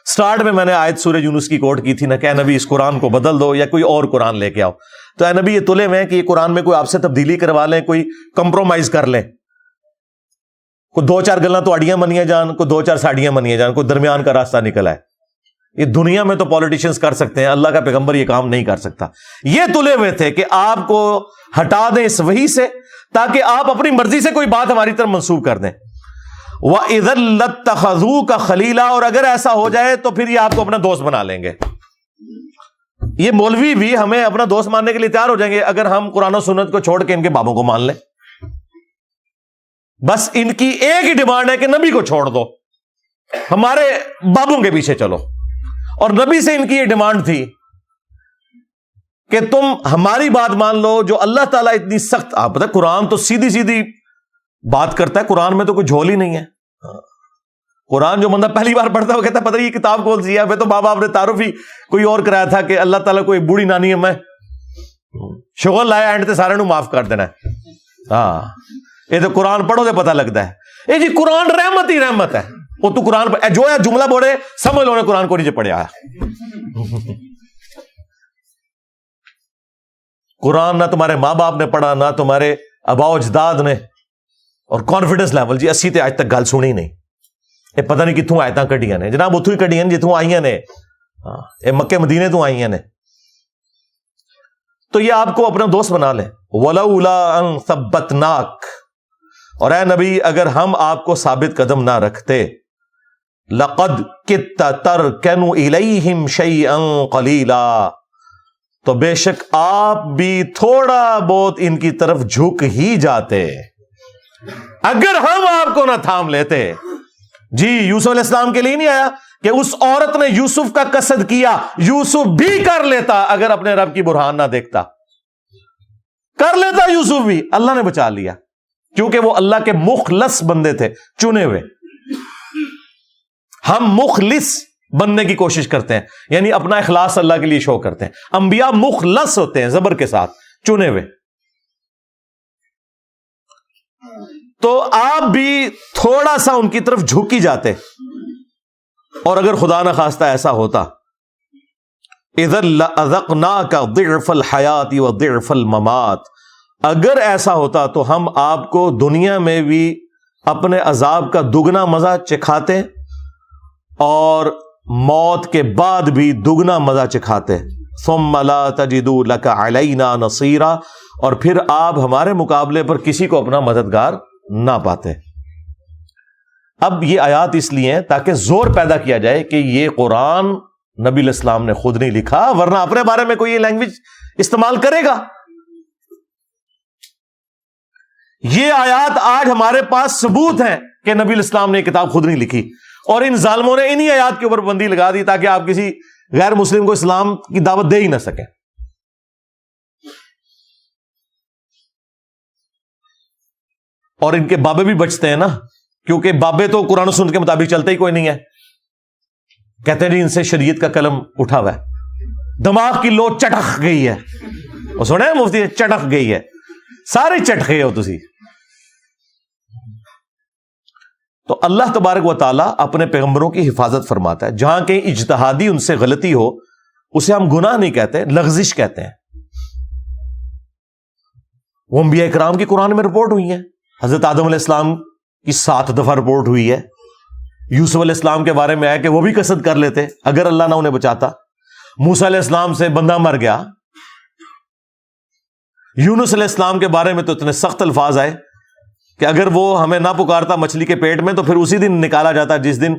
سٹارٹ میں نے آیت سورہ یونس کی کوٹ کی تھی نا کہ اے نبی اس قرآن کو بدل دو یا کوئی اور قرآن لے کے آؤ. تو اے نبی یہ تلے میں کہ یہ قرآن میں کوئی آپ سے تبدیلی کروا لیں، کوئی کمپرومائز کر لیں، کوئی 2-4 گلاں تو اڑیاں منیاں جان، کوئی 2-4 ساڑیاں منیاں جان، کوئی درمیان کا راستہ نکل آئے. یہ دنیا میں تو پولیٹیشنز کر سکتے ہیں، اللہ کا پیغمبر یہ کام نہیں کر سکتا. یہ تلے ہوئے تھے کہ آپ کو ہٹا دیں اس وحی سے تاکہ آپ اپنی مرضی سے کوئی بات ہماری طرف منسوب کر دیں. وَإِذًا لَاتَّخَذُوكَ خَلِيلًا، اور اگر ایسا ہو جائے تو پھر یہ آپ کو اپنا دوست بنا لیں گے. یہ مولوی بھی ہمیں اپنا دوست ماننے کے لیے تیار ہو جائیں گے اگر ہم قرآن و سنت کو چھوڑ کے ان کے بابوں کو مان لیں. بس ان کی ایک ہی ڈیمانڈ ہے کہ نبی کو چھوڑ دو، ہمارے بابوں کے پیچھے چلو. اور نبی سے ان کی یہ ڈیمانڈ تھی کہ تم ہماری بات مان لو جو اللہ تعالیٰ اتنی سخت. آپ پتہ قرآن تو سیدھی سیدھی بات کرتا ہے، قرآن میں تو کوئی جھول ہی نہیں ہے. قرآن جو بندہ پہلی بار پڑھتا ہے وہ کہتا ہے پتہ نہیں یہ کتاب کون سی ہے. میں تو ماں باپ نے تعارف ہی کوئی اور کرایا تھا کہ اللہ تعالیٰ کوئی بوڑھی نانی ہے میں شغل لایا اینڈ تے سارے نو معاف کر دینا ہے. ہاں یہ تو قرآن پڑھو تو پتہ لگتا ہے. جی قرآن رحمت ہی رحمت ہے. وہ تو قرآن جو ہے جملہ بولے سمجھ لو نے قرآن کو نیچے پڑھیا. قرآن نہ تمہارے ماں باپ نے پڑھا نہ تمہارے آباء و اجداد نے. اور کانفیڈنس لیول جی 80 تے آج تک گل سنی نہیں. یہ پتہ نہیں کتوں آیتاں کڈیاں نے جناب، اتوں ہی کڈیاں نے جتوں آئیاں نے. یہ مکے مدینے تو آئیاں نے. تو یہ آپ کو اپنا دوست بنا لیں. وَلَوْلَا أَن ثَبَّتْنَاكَ، اور اے نبی اگر ہم آپ کو ثابت قدم نہ رکھتے، لَقَدْ كِدْتَ تَرْكَنُ إِلَيْهِمْ شَيْئًا قَلِيلًا، تو بے شک آپ بھی تھوڑا بہت ان کی طرف جھک ہی جاتے اگر ہم آپ کو نہ تھام لیتے. جی یوسف علیہ السلام کے لیے نہیں آیا کہ اس عورت نے یوسف کا قصد کیا، یوسف بھی کر لیتا اگر اپنے رب کی برہان نہ دیکھتا. کر لیتا یوسف بھی، اللہ نے بچا لیا کیونکہ وہ اللہ کے مخلص بندے تھے، چنے ہوئے. ہم مخلص بننے کی کوشش کرتے ہیں، یعنی اپنا اخلاص اللہ کے لیے شو کرتے ہیں. انبیاء مخلص ہوتے ہیں، زبر کے ساتھ چنے ہوئے. تو آپ بھی تھوڑا سا ان کی طرف جھک ہی جاتے. اور اگر خدا نہ خواستہ ایسا ہوتا، اذا لأذقناك ضعف الحیات وضعف الممات، اگر ایسا ہوتا تو ہم آپ کو دنیا میں بھی اپنے عذاب کا دگنا مزہ چکھاتے اور موت کے بعد بھی دگنا مزہ چکھاتے. ثم لا تجدوا لك علینا نصیرا، اور پھر آپ ہمارے مقابلے پر کسی کو اپنا مددگار نہ پاتے. اب یہ آیات اس لیے ہیں تاکہ زور پیدا کیا جائے کہ یہ قرآن نبی علیہ السلام نے خود نہیں لکھا، ورنہ اپنے بارے میں کوئی یہ لینگویج استعمال کرے گا. یہ آیات آج ہمارے پاس ثبوت ہیں کہ نبی علیہ السلام نے یہ کتاب خود نہیں لکھی، اور ان ظالموں نے انہی آیات کے اوپر بندی لگا دی تاکہ آپ کسی غیر مسلم کو اسلام کی دعوت دے ہی نہ سکیں. اور ان کے بابے بھی بچتے ہیں نا، کیونکہ بابے تو قرآن و سنت کے مطابق چلتے ہی کوئی نہیں ہے. کہتے ہیں جی ان سے شریعت کا قلم اٹھا ہوا ہے، دماغ کی لو چٹک گئی ہے. وہ سنے مفتی چٹک گئی ہے، سارے چٹ گئے ہو تسی. تو اللہ تبارک و تعالیٰ اپنے پیغمبروں کی حفاظت فرماتا ہے. جہاں کہیں اجتہادی ان سے غلطی ہو اسے ہم گناہ نہیں کہتے، لغزش کہتے ہیں. وہ انبیاء اکرام کی قرآن میں رپورٹ ہوئی ہیں. حضرت آدم علیہ السلام کی 7 دفعہ رپورٹ ہوئی ہے. یوسف علیہ السلام کے بارے میں آیا کہ وہ بھی قصد کر لیتے اگر اللہ نہ انہیں بچاتا. موسیٰ علیہ السلام سے بندہ مر گیا. یونس علیہ السلام کے بارے میں تو اتنے سخت الفاظ آئے کہ اگر وہ ہمیں نہ پکارتا مچھلی کے پیٹ میں تو پھر اسی دن نکالا جاتا جس دن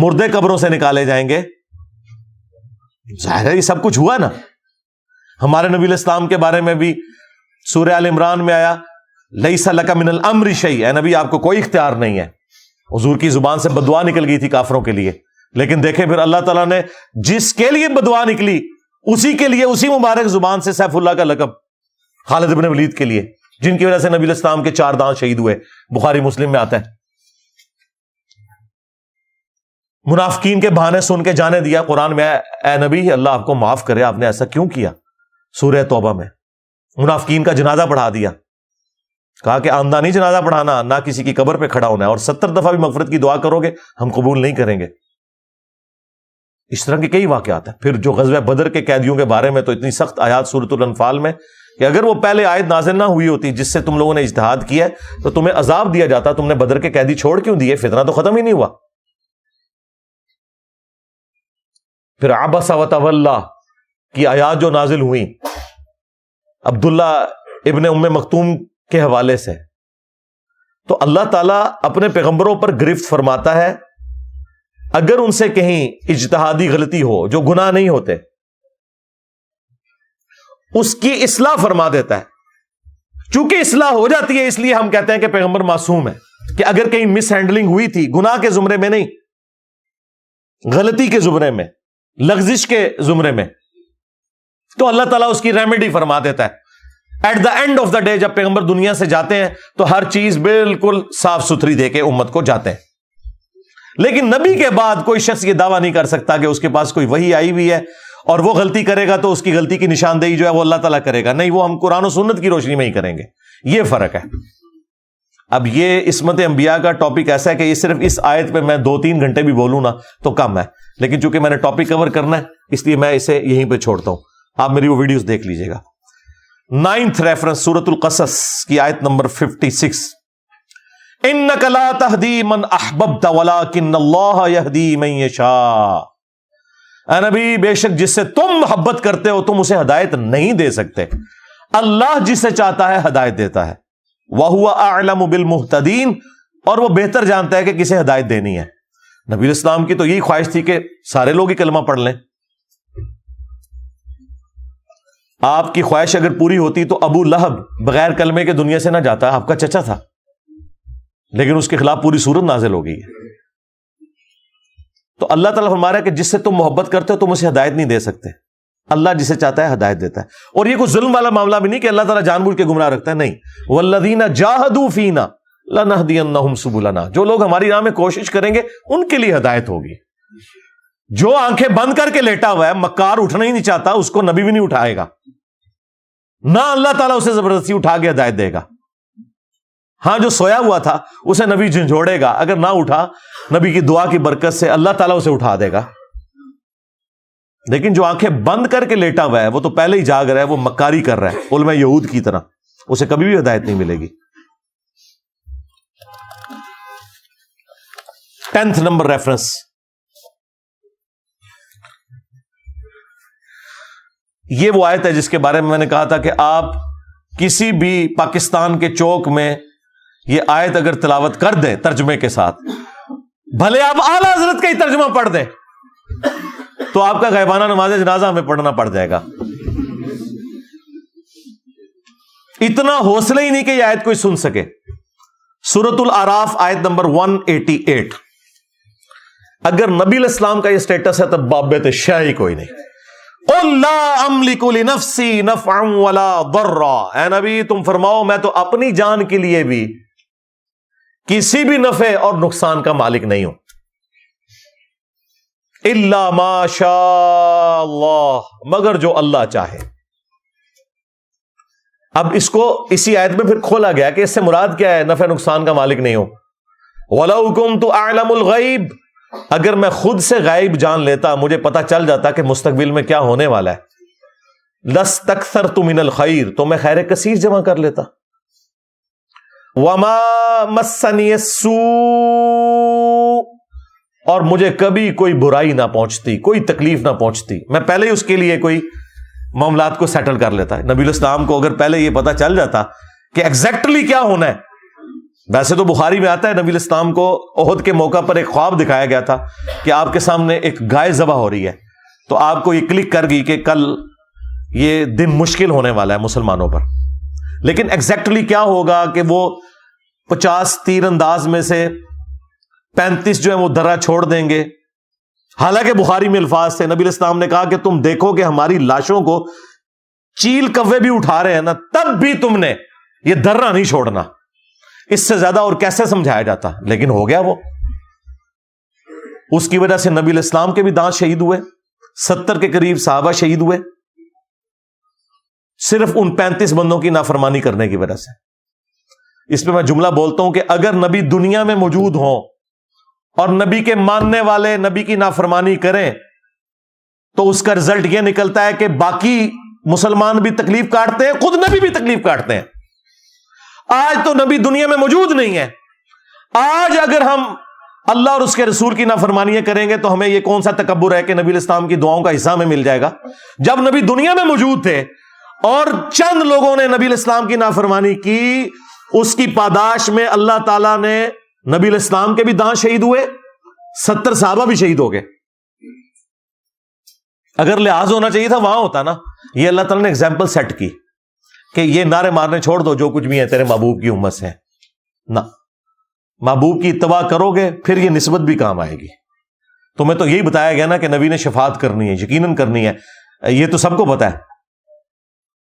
مردے قبروں سے نکالے جائیں گے. ظاہر ہے یہ سب کچھ ہوا نا. ہمارے نبی علیہ السلام کے بارے میں بھی سورہ آل عمران میں آیا لیس لک من الامر شیء، اے نبی آپ کو کوئی اختیار نہیں ہے. حضور کی زبان سے بددعا نکل گئی تھی کافروں کے لیے، لیکن دیکھیں پھر اللہ تعالیٰ نے جس کے لیے بددعا نکلی اسی کے لیے اسی مبارک زبان سے سیف اللہ کا لقب خالد بن ولید کے لیے، جن کی وجہ سے نبی علیہ السلام کے 4 دانت شہید ہوئے. بخاری مسلم میں آتا ہے. منافقین کے بہانے سن کے جانے دیا قرآن میں، اے نبی اللہ آپ کو معاف کرے، آپ نے ایسا کیوں کیا. سورہ توبہ میں منافقین کا جنازہ پڑھا دیا. کہا کہ آمدہ نہیں جنازہ پڑھانا، نہ کسی کی قبر پہ کھڑا ہونا ہے، اور 70 دفعہ بھی مغفرت کی دعا کرو گے ہم قبول نہیں کریں گے. اس طرح کے کئی واقعات ہیں. پھر جو غزوہ بدر کے قیدیوں کے بارے میں تو اتنی سخت آیات سورۃ الانفال میں کہ اگر وہ پہلے آیت نازل نہ ہوئی ہوتی جس سے تم لوگوں نے اجتہاد کیا ہے تو تمہیں عذاب دیا جاتا. تم نے بدر کے قیدی چھوڑ کیوں دیے؟ فتنہ تو ختم ہی نہیں ہوا. پھر عبس وتولی کی آیات جو نازل ہوئی عبداللہ ابن ام مکتوم کے حوالے سے، تو اللہ تعالیٰ اپنے پیغمبروں پر گرفت فرماتا ہے اگر ان سے کہیں اجتہادی غلطی ہو جو گناہ نہیں ہوتے، اس کی اصلاح فرما دیتا ہے۔ چونکہ اصلاح ہو جاتی ہے اس لیے ہم کہتے ہیں کہ پیغمبر معصوم ہے، کہ اگر کہیں مس ہینڈلنگ ہوئی تھی، گناہ کے زمرے میں نہیں، غلطی کے زمرے میں، لغزش کے زمرے میں، تو اللہ تعالیٰ اس کی ریمیڈی فرما دیتا ہے۔ At the end of the day جب پیغمبر دنیا سے جاتے ہیں تو ہر چیز بالکل صاف ستھری دے کے امت کو جاتے ہیں۔ لیکن نبی کے بعد کوئی شخص یہ دعویٰ نہیں کر سکتا کہ اس کے پاس کوئی وحی آئی ہوئی ہے اور وہ غلطی کرے گا تو اس کی غلطی کی نشاندہی جو ہے وہ اللہ تعالیٰ کرے گا، نہیں، وہ ہم قرآن و سنت کی روشنی میں ہی کریں گے۔ یہ فرق ہے۔ اب یہ عصمت انبیاء کا ٹاپک ایسا ہے کہ یہ صرف اس آیت پہ میں 2-3 گھنٹے بھی بولوں نا تو کم ہے، لیکن چونکہ میں نے ٹاپک کور کرنا ہے اس لیے میں اسے یہیں پہ چھوڑتا ہوں، آپ میری وہ ویڈیوز دیکھ لیجئے گا۔ 9th ریفرنس سورۃ القصص کی آیت نمبر 56، انک لا تہدی من احببت ولکن اللہ یہدی من یشاء۔ اے نبی، بے شک جس سے تم محبت کرتے ہو تم اسے ہدایت نہیں دے سکتے، اللہ جسے چاہتا ہے ہدایت دیتا ہے۔ وَهُوَ أَعْلَمُ بِالْمُهْتَدِينَ، اور وہ بہتر جانتا ہے کہ کسے ہدایت دینی ہے۔ نبی علیہ السلام کی تو یہی خواہش تھی کہ سارے لوگ ہی کلمہ پڑھ لیں۔ آپ کی خواہش اگر پوری ہوتی تو ابو لہب بغیر کلمے کے دنیا سے نہ جاتا، آپ کا چچا تھا، لیکن اس کے خلاف پوری سورت نازل ہو گئی ہے۔ تو اللہ تعالیٰ فرما رہا ہے کہ جس سے تم محبت کرتے ہو تم اسے ہدایت نہیں دے سکتے، اللہ جسے چاہتا ہے ہدایت دیتا ہے۔ اور یہ کوئی ظلم والا معاملہ بھی نہیں کہ اللہ تعالیٰ جان بوجھ کے گمراہ رکھتا ہے، نہیں، والذین جاہدوا فینا لنہدینہم سبلنا، جو لوگ ہماری راہ میں کوشش کریں گے ان کے لیے ہدایت ہوگی۔ جو آنکھیں بند کر کے لیٹا ہوا ہے، مکار اٹھنا ہی نہیں چاہتا، اس کو نبی بھی نہیں اٹھائے گا، نہ اللہ تعالیٰ اسے زبردستی اٹھا کے ہدایت دے گا۔ ہاں، جو سویا ہوا تھا اسے نبی جھنجھوڑے گا، اگر نہ اٹھا نبی کی دعا کی برکت سے اللہ تعالیٰ اسے اٹھا دے گا۔ لیکن جو آنکھیں بند کر کے لیٹا ہوا ہے وہ تو پہلے ہی جاگ رہا ہے، وہ مکاری کر رہا ہے علماء یہود کی طرح، اسے کبھی بھی ہدایت نہیں ملے گی۔ 10th نمبر ریفرنس، یہ وہ آیت ہے جس کے بارے میں نے کہا تھا کہ آپ کسی بھی پاکستان کے چوک میں یہ آیت اگر تلاوت کر دیں ترجمے کے ساتھ، بھلے آپ اعلیٰ حضرت کا ہی ترجمہ پڑھ دیں، تو آپ کا غائبانہ نماز جنازہ ہمیں پڑھنا پڑ جائے گا۔ اتنا حوصلہ ہی نہیں کہ یہ آیت کوئی سن سکے۔ سورۃ الاعراف آیت نمبر 188، اگر نبی علیہ السلام کا یہ سٹیٹس ہے تب بابت شاہ ہی کوئی نہیں۔ قُلْ لَا أَمْلِكُ لِنَفْسِي نَفْعًا وَلَا ضَرًّا، اے نبی تم فرماؤ میں تو اپنی جان کے لیے بھی کسی بھی نفع اور نقصان کا مالک نہیں ہوں، اِلَّا مَا شَاءَ اللَّهُ، مگر جو اللہ چاہے۔ اب اس کو اسی آیت میں پھر کھولا گیا کہ اس سے مراد کیا ہے نفع نقصان کا مالک نہیں ہوں۔ وَلَوْ كُنْتُ أَعْلَمُ الْغَيْبَ، اگر میں خود سے غائب جان لیتا، مجھے پتا چل جاتا کہ مستقبل میں کیا ہونے والا ہے، لَسْتَكْثَرْتُ مِنَ الْخَيْرِ، تو میں خیر کثیر جمع کر لیتا۔ وَمَا مَسَّنِيَ السُّوءُ، اور مجھے کبھی کوئی برائی نہ پہنچتی، کوئی تکلیف نہ پہنچتی، میں پہلے ہی اس کے لیے کوئی معاملات کو سیٹل کر لیتا ہے۔ نبی علیہ السلام کو اگر پہلے یہ پتا چل جاتا کہ ایگزیکٹلی کیا ہونا ہے، ویسے تو بخاری میں آتا ہے نبی علیہ السلام کو احد کے موقع پر ایک خواب دکھایا گیا تھا کہ آپ کے سامنے ایک گائے ذبح ہو رہی ہے، تو آپ کو یہ کلک کر گئی کہ کل یہ دن مشکل ہونے والا ہے مسلمانوں پر، لیکن ایگزیکٹلی کیا ہوگا کہ وہ 50 تیر انداز میں سے 35 جو ہے وہ درہ چھوڑ دیں گے۔ حالانکہ بخاری میں الفاظ تھے، نبی علیہ السلام نے کہا کہ تم دیکھو کہ ہماری لاشوں کو چیل کوے بھی اٹھا رہے ہیں نا، تب بھی تم نے یہ درہ نہیں چھوڑنا۔ اس سے زیادہ اور کیسے سمجھایا جاتا، لیکن ہو گیا وہ۔ اس کی وجہ سے نبی علیہ السلام کے بھی دانت شہید ہوئے، 70 کے قریب صحابہ شہید ہوئے، صرف ان 35 بندوں کی نافرمانی کرنے کی وجہ سے۔ اس پہ میں جملہ بولتا ہوں کہ اگر نبی دنیا میں موجود ہوں اور نبی کے ماننے والے نبی کی نافرمانی کریں تو اس کا رزلٹ یہ نکلتا ہے کہ باقی مسلمان بھی تکلیف کاٹتے ہیں، خود نبی بھی تکلیف کاٹتے ہیں۔ آج تو نبی دنیا میں موجود نہیں ہے، آج اگر ہم اللہ اور اس کے رسول کی نافرمانیاں کریں گے تو ہمیں یہ کون سا تکبر ہے کہ نبی علیہ السلام کی دعاؤں کا حصہ ہمیں مل جائے گا؟ جب نبی دنیا میں موجود تھے اور چند لوگوں نے نبی علیہ السلام کی نافرمانی کی اس کی پاداش میں اللہ تعالیٰ نے نبی علیہ السلام کے بھی دانت شہید ہوئے، 70 صحابہ بھی شہید ہو گئے. اگر لحاظ ہونا چاہیے تھا وہاں ہوتا نا. یہ اللہ تعالیٰ نے ایگزامپل سیٹ کی کہ یہ نعرے مارنے چھوڑ دو، جو کچھ بھی ہے تیرے محبوب کی امت سے ہے. نہ، محبوب کی اتباع کرو گے پھر یہ نسبت بھی کام آئے گی. تمہیں تو یہی بتایا گیا نا کہ نبی نے شفاعت کرنی ہے، یقیناً کرنی ہے، یہ تو سب کو پتا ہے.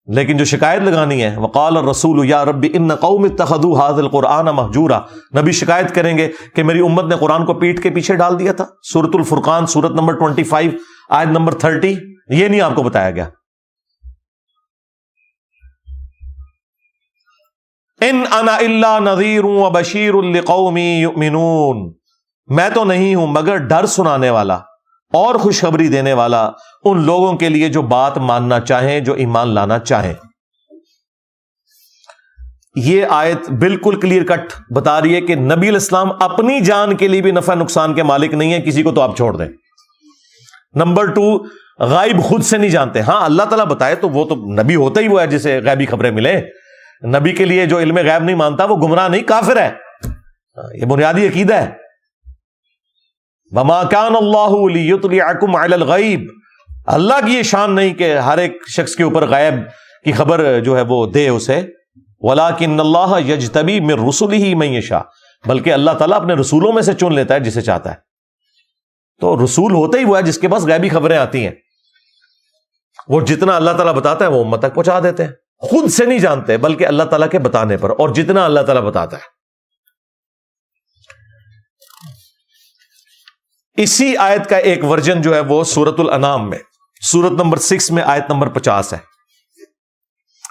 لیکن جو شکایت لگانی ہے، وقال الرسول یا رب ان قوم اتخذوا هذا القرآن مہجورا، نبی شکایت کریں گے کہ میری امت نے قرآن کو پیٹ کے پیچھے ڈال دیا تھا. سورۃ الفرقان سورت نمبر 25 آیت نمبر 30. یہ نہیں آپ کو بتایا گیا. ان انا الا نذیر وبشیر لقوم یؤمنون، میں تو نہیں ہوں مگر ڈر سنانے والا اور خوشخبری دینے والا ان لوگوں کے لیے جو بات ماننا چاہیں، جو ایمان لانا چاہیں. یہ آیت بالکل کلیئر کٹ بتا رہی ہے کہ نبی علیہ السلام اپنی جان کے لیے بھی نفع نقصان کے مالک نہیں ہے، کسی کو تو آپ چھوڑ دیں. نمبر 2، غائب خود سے نہیں جانتے. ہاں اللہ تعالیٰ بتائے تو وہ تو نبی ہوتا ہی وہ ہے جسے غیبی خبریں ملے. نبی کے لیے جو علم غیب نہیں مانتا وہ گمراہ نہیں، کافر ہے. یہ بنیادی عقیدہ ہے. وما كان اللہ لیطلعکم علی الغیب، اللہ کی یہ شان نہیں کہ ہر ایک شخص کے اوپر غیب کی خبر جو ہے وہ دے اسے. ولکن اللہ یجتبی من رسلہ من یشاء، بلکہ اللہ تعالیٰ اپنے رسولوں میں سے چن لیتا ہے جسے چاہتا ہے. تو رسول ہوتا ہی وہ ہے جس کے پاس غیبی خبریں آتی ہیں. وہ جتنا اللہ تعالیٰ بتاتا ہے وہ امت تک پہنچا دیتے ہیں. خود سے نہیں جانتے بلکہ اللہ تعالیٰ کے بتانے پر، اور جتنا اللہ تعالیٰ بتاتا ہے. اسی آیت کا ایک ورژن جو ہے وہ سورۃ الانعام میں سورت نمبر 6 میں آیت نمبر 50 ہے،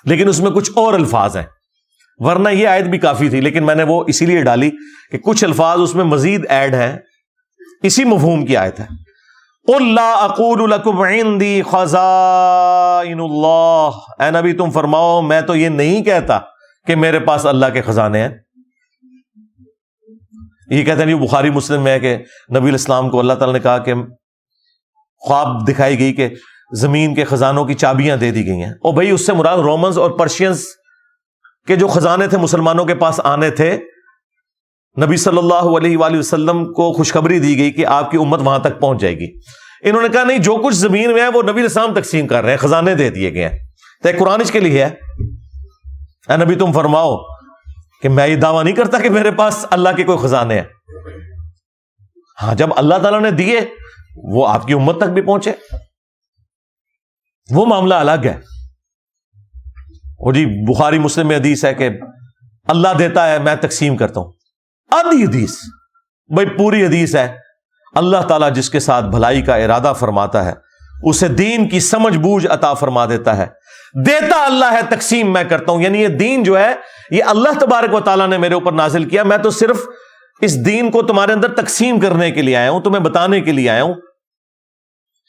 لیکن اس میں کچھ اور الفاظ ہیں. ورنہ یہ آیت بھی کافی تھی، لیکن میں نے وہ اسی لیے ڈالی کہ کچھ الفاظ اس میں مزید ایڈ ہیں. اسی مفہوم کی آیت ہے. قُلْ لَا أَقُولُ لَكُمْ عِنْدِي خَزَائِنُ اللَّهِ، اے نبی تم فرماؤ میں تو یہ نہیں کہتا کہ میرے پاس اللہ کے خزانے ہیں. یہ کہتے ہیں یہ بخاری مسلم میں ہے کہ نبی علیہ السلام کو اللہ تعالیٰ نے کہا کہ خواب دکھائی گئی کہ زمین کے خزانوں کی چابیاں دے دی گئی ہیں. اور بھائی اس سے مراد رومنز اور پرشینز کے جو خزانے تھے مسلمانوں کے پاس آنے تھے. نبی صلی اللہ علیہ وآلہ وسلم کو خوشخبری دی گئی کہ آپ کی امت وہاں تک پہنچ جائے گی. انہوں نے کہا نہیں، جو کچھ زمین میں ہے وہ نبی علیہ السلام تقسیم کر رہے ہیں، خزانے دے دیے گئے ہیں. تو ایک قرآن اس کے لیے ہے، اے نبی تم فرماؤ کہ میں یہ دعویٰ نہیں کرتا کہ میرے پاس اللہ کے کوئی خزانے ہیں. ہاں جب اللہ تعالیٰ نے دیے وہ آپ کی امت تک بھی پہنچے وہ معاملہ الگ ہے. اور جی بخاری مسلم میں حدیث ہے کہ اللہ دیتا ہے میں تقسیم کرتا ہوں. آدھی حدیث بھائی پوری حدیث ہے. اللہ تعالیٰ جس کے ساتھ بھلائی کا ارادہ فرماتا ہے اسے دین کی سمجھ بوجھ عطا فرما دیتا ہے. دیتا اللہ ہے، تقسیم میں کرتا ہوں. یعنی یہ دین جو ہے یہ اللہ تبارک و تعالیٰ نے میرے اوپر نازل کیا، میں تو صرف اس دین کو تمہارے اندر تقسیم کرنے کے لیے آیا ہوں، تمہیں بتانے کے لیے آیا ہوں.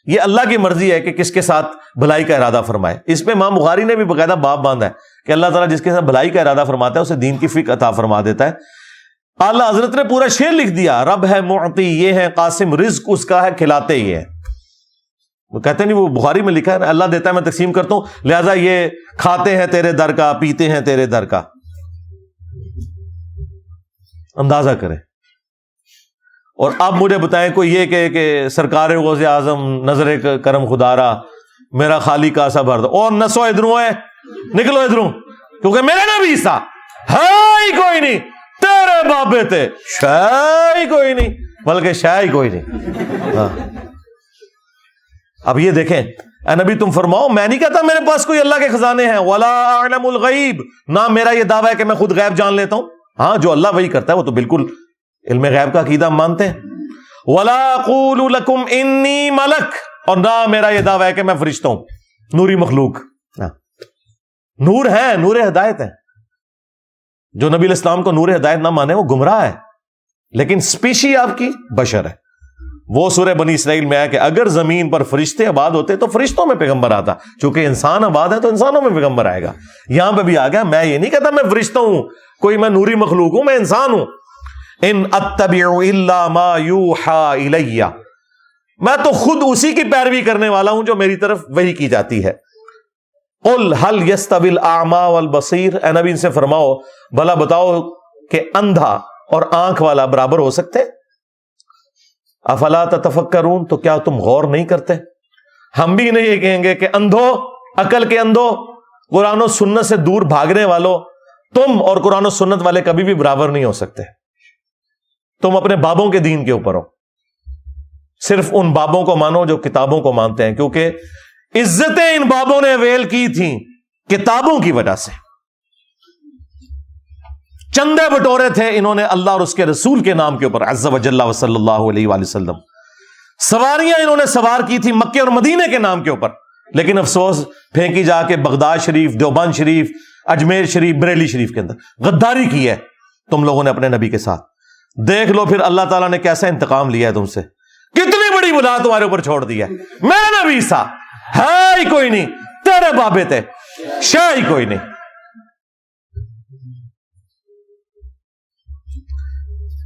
یہ اللہ کی مرضی ہے کہ کس کے ساتھ بھلائی کا ارادہ فرمائے. اس پہ امام بخاری نے بھی باقاعدہ باب باندھا ہے کہ اللہ تعالیٰ جس کے ساتھ بھلائی کا ارادہ فرماتا ہے اسے دین کی فکر عطا فرما دیتا ہے. اعلیٰ حضرت نے پورا شعر لکھ دیا، رب ہے معطی یہ ہے قاسم، رزق اس کا ہے کھلاتے ہی ہے. وہ کہتے نہیں وہ بخاری میں لکھا ہے اللہ دیتا ہے میں تقسیم کرتا ہوں، لہذا یہ کھاتے ہیں تیرے در کا، پیتے ہیں تیرے در کا. اندازہ کریں. اور اب مجھے بتائیں کوئی یہ کہ سرکار غوث اعظم نظر کرم خدارا میرا خالی کا سا بھر دو اور نسو ادھروں ہے، نکلو ادھروں، کیونکہ میرے نبی سا ہے ہی کوئی نہیں، تیرے بابے تھے شے ہی کوئی نہیں، بلکہ شے ہی کوئی نہیں. ہاں اب یہ دیکھیں، اے نبی تم فرماؤ میں نہیں کہتا میرے پاس کوئی اللہ کے خزانے ہیں. ولا اعلم الغیب، نہ میرا یہ دعویٰ ہے کہ میں خود غیب جان لیتا ہوں. ہاں جو اللہ وہی کرتا ہے وہ تو بالکل علم غیب کا عقیدہ ہم مانتے ہیں. ولا اقول لکم انی ملک، اور نہ میرا یہ دعویٰ ہے کہ میں فرشتہ ہوں، نوری مخلوق. نور ہے، نور ہدایت ہے. جو نبی علیہ السلام کو نور ہدایت نہ مانے وہ گمراہ ہے، لیکن سپیشی آپ کی بشر ہے. وہ سورہ بنی اسرائیل میں ہے کہ اگر زمین پر فرشتے آباد ہوتے تو فرشتوں میں پیغمبر آتا، چونکہ انسان آباد ہے تو انسانوں میں پیغمبر آئے گا. یہاں پہ بھی آ گیا، میں یہ نہیں کہتا میں فرشتہ ہوں، کوئی میں نوری مخلوق ہوں، میں انسان ہوں. ان اتبع الا ما یوحى الی، میں تو خود اسی کی پیروی کرنے والا ہوں جو میری طرف وحی کی جاتی ہے. قل هل يستوي الاعمى والبصیر، اے نبی ان سے فرماؤ بھلا بتاؤ کہ اندھا اور آنکھ والا برابر ہو سکتے؟ افلا تتفکرون، تو کیا تم غور نہیں کرتے؟ ہم بھی نہیں یہ کہیں گے کہ اندھو، عقل کے اندھو، قرآن و سنت سے دور بھاگنے والوں، تم اور قرآن و سنت والے کبھی بھی برابر نہیں ہو سکتے۔ تم اپنے بابوں کے دین کے اوپر ہو، صرف ان بابوں کو مانو جو کتابوں کو مانتے ہیں، کیونکہ عزتیں ان بابوں نے اویل کی تھیں کتابوں کی وجہ سے، چندے بٹورے تھے انہوں نے اللہ اور اس کے رسول کے نام کے اوپر عز وجل و صلی اللہ علیہ وآلہ وسلم، سواریاں انہوں نے سوار کی تھی مکے اور مدینے کے نام کے اوپر، لیکن افسوس پھینکی جا کے بغداد شریف، دیوبند شریف، اجمیر شریف، بریلی شریف کے اندر غداری کی ہے تم لوگوں نے اپنے نبی کے ساتھ۔ دیکھ لو پھر اللہ تعالیٰ نے کیسا انتقام لیا ہے تم سے، کتنی بڑی بلا تمہارے اوپر چھوڑ دی ہے۔ میں نبی سا ہے ہی کوئی نہیں، تیرے بابے تھے شاہ ہی کوئی نہیں۔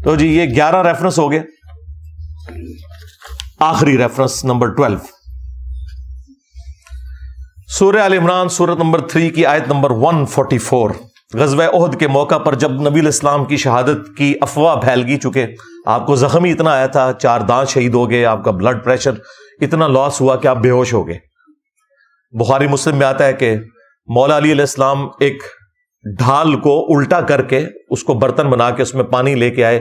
تو جی یہ 11 ریفرنس ہو گئے، آخری ریفرنس نمبر 12 سورہ آل عمران سورت نمبر 3 کی آیت نمبر 144۔ غزوہ احد کے موقع پر جب نبی علیہ السلام کی شہادت کی افواہ پھیل گئی، چکے آپ کو زخم ہی اتنا آیا تھا، 4 دانت شہید ہو گئے، آپ کا بلڈ پریشر اتنا لاس ہوا کہ آپ بے ہوش ہو گئے۔ بخاری مسلم میں آتا ہے کہ مولا علی علیہ السلام ایک ڈھال کو الٹا کر کے اس کو برتن بنا کے اس میں پانی لے کے آئے،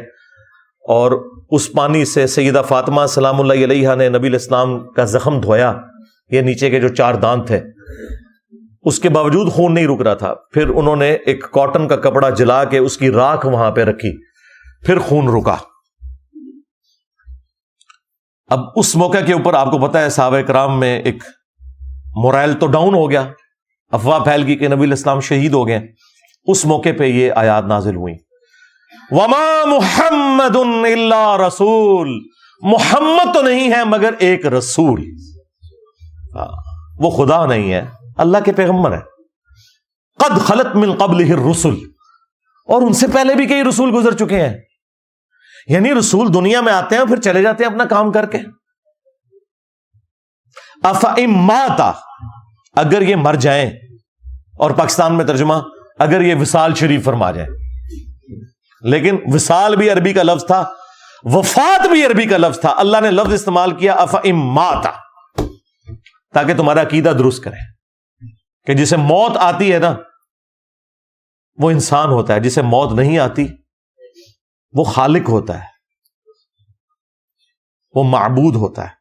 اور اس پانی سے سیدہ فاطمہ سلام اللہ علیہا نے نبی علیہ السلام کا زخم دھویا، یہ نیچے کے جو 4 دانت تھے، اس کے باوجود خون نہیں رک رہا تھا۔ پھر انہوں نے ایک کاٹن کا کپڑا جلا کے اس کی راکھ وہاں پہ رکھی، پھر خون رکا۔ اب اس موقع کے اوپر آپ کو پتا ہے صحابہ کرام میں ایک مورائل تو ڈاؤن ہو گیا، افواہ پھیل گئی کہ نبی علیہ السلام شہید ہو گئے۔ اس موقع پہ یہ آیات نازل ہوئی، وَمَا مُحَمَّدٌ إِلَّا رَسُولٌ، محمد تو نہیں ہے مگر ایک رسول، وہ خدا نہیں ہے، اللہ کے پیغمبر ہے۔ قد خلت من قبلہ الرسل، اور ان سے پہلے بھی کئی رسول گزر چکے ہیں، یعنی رسول دنیا میں آتے ہیں پھر چلے جاتے ہیں اپنا کام کر کے۔ افئن مات، اگر یہ مر جائیں، اور پاکستان میں ترجمہ اگر یہ وصال شریف فرما جائیں، لیکن وصال بھی عربی کا لفظ تھا، وفات بھی عربی کا لفظ تھا، اللہ نے لفظ استعمال کیا افئن مات، تاکہ تمہارا عقیدہ درست کرے کہ جسے موت آتی ہے نا وہ انسان ہوتا ہے، جسے موت نہیں آتی وہ خالق ہوتا ہے، وہ معبود ہوتا ہے۔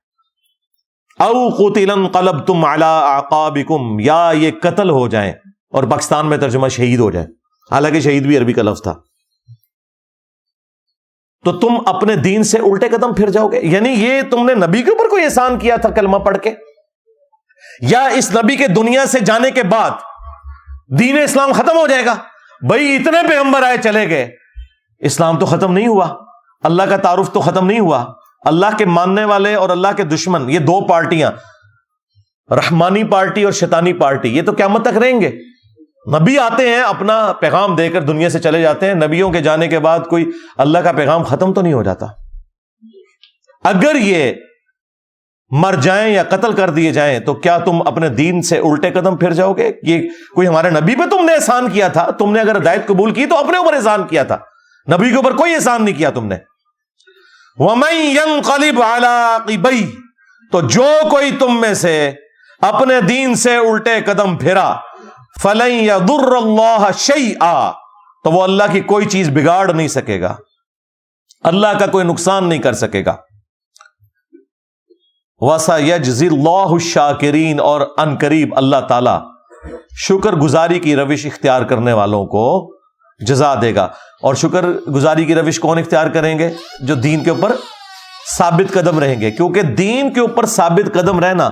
او قتلا انقلبتم علی اعقابکم، یا یہ قتل ہو جائیں، اور پاکستان میں ترجمہ شہید ہو جائیں، حالانکہ شہید بھی عربی کا لفظ تھا، تو تم اپنے دین سے الٹے قدم پھر جاؤ گے۔ یعنی یہ تم نے نبی کے اوپر کوئی احسان کیا تھا کلمہ پڑھ کے، یا اس نبی کے دنیا سے جانے کے بعد دین اسلام ختم ہو جائے گا؟ بھائی اتنے پیغمبر آئے چلے گئے، اسلام تو ختم نہیں ہوا، اللہ کا تعارف تو ختم نہیں ہوا۔ اللہ کے ماننے والے اور اللہ کے دشمن، یہ 2 پارٹیاں، رحمانی پارٹی اور شیطانی پارٹی، یہ تو قیامت تک رہیں گے۔ نبی آتے ہیں اپنا پیغام دے کر دنیا سے چلے جاتے ہیں، نبیوں کے جانے کے بعد کوئی اللہ کا پیغام ختم تو نہیں ہو جاتا۔ اگر یہ مر جائیں یا قتل کر دیے جائیں تو کیا تم اپنے دین سے الٹے قدم پھر جاؤ گے؟ یہ کوئی ہمارے نبی پہ تم نے احسان کیا تھا؟ تم نے اگر ہدایت قبول کی تو اپنے اوپر احسان کیا تھا، نبی کے اوپر کوئی احسان نہیں کیا تم نے۔ وَمَن يَنقَلِبْ عَلَىٰ عَقِبَيْهِ، تو جو کوئی تم میں سے اپنے دین سے الٹے قدم پھرا، فَلَن يَضُرَّ اللَّهَ شَيْئًا، تو وہ اللہ کی کوئی چیز بگاڑ نہیں سکے گا، اللہ کا کوئی نقصان نہیں کر سکے گا۔ وَسَيَجْزِي اللَّهُ الشَّاكِرِينَ، اور ان قریب اللہ تعالی شکر گزاری کی روش اختیار کرنے والوں کو جزا دے گا۔ اور شکر گزاری کی روش کون اختیار کریں گے؟ جو دین کے اوپر ثابت قدم رہیں گے، کیونکہ دین کے اوپر ثابت قدم رہنا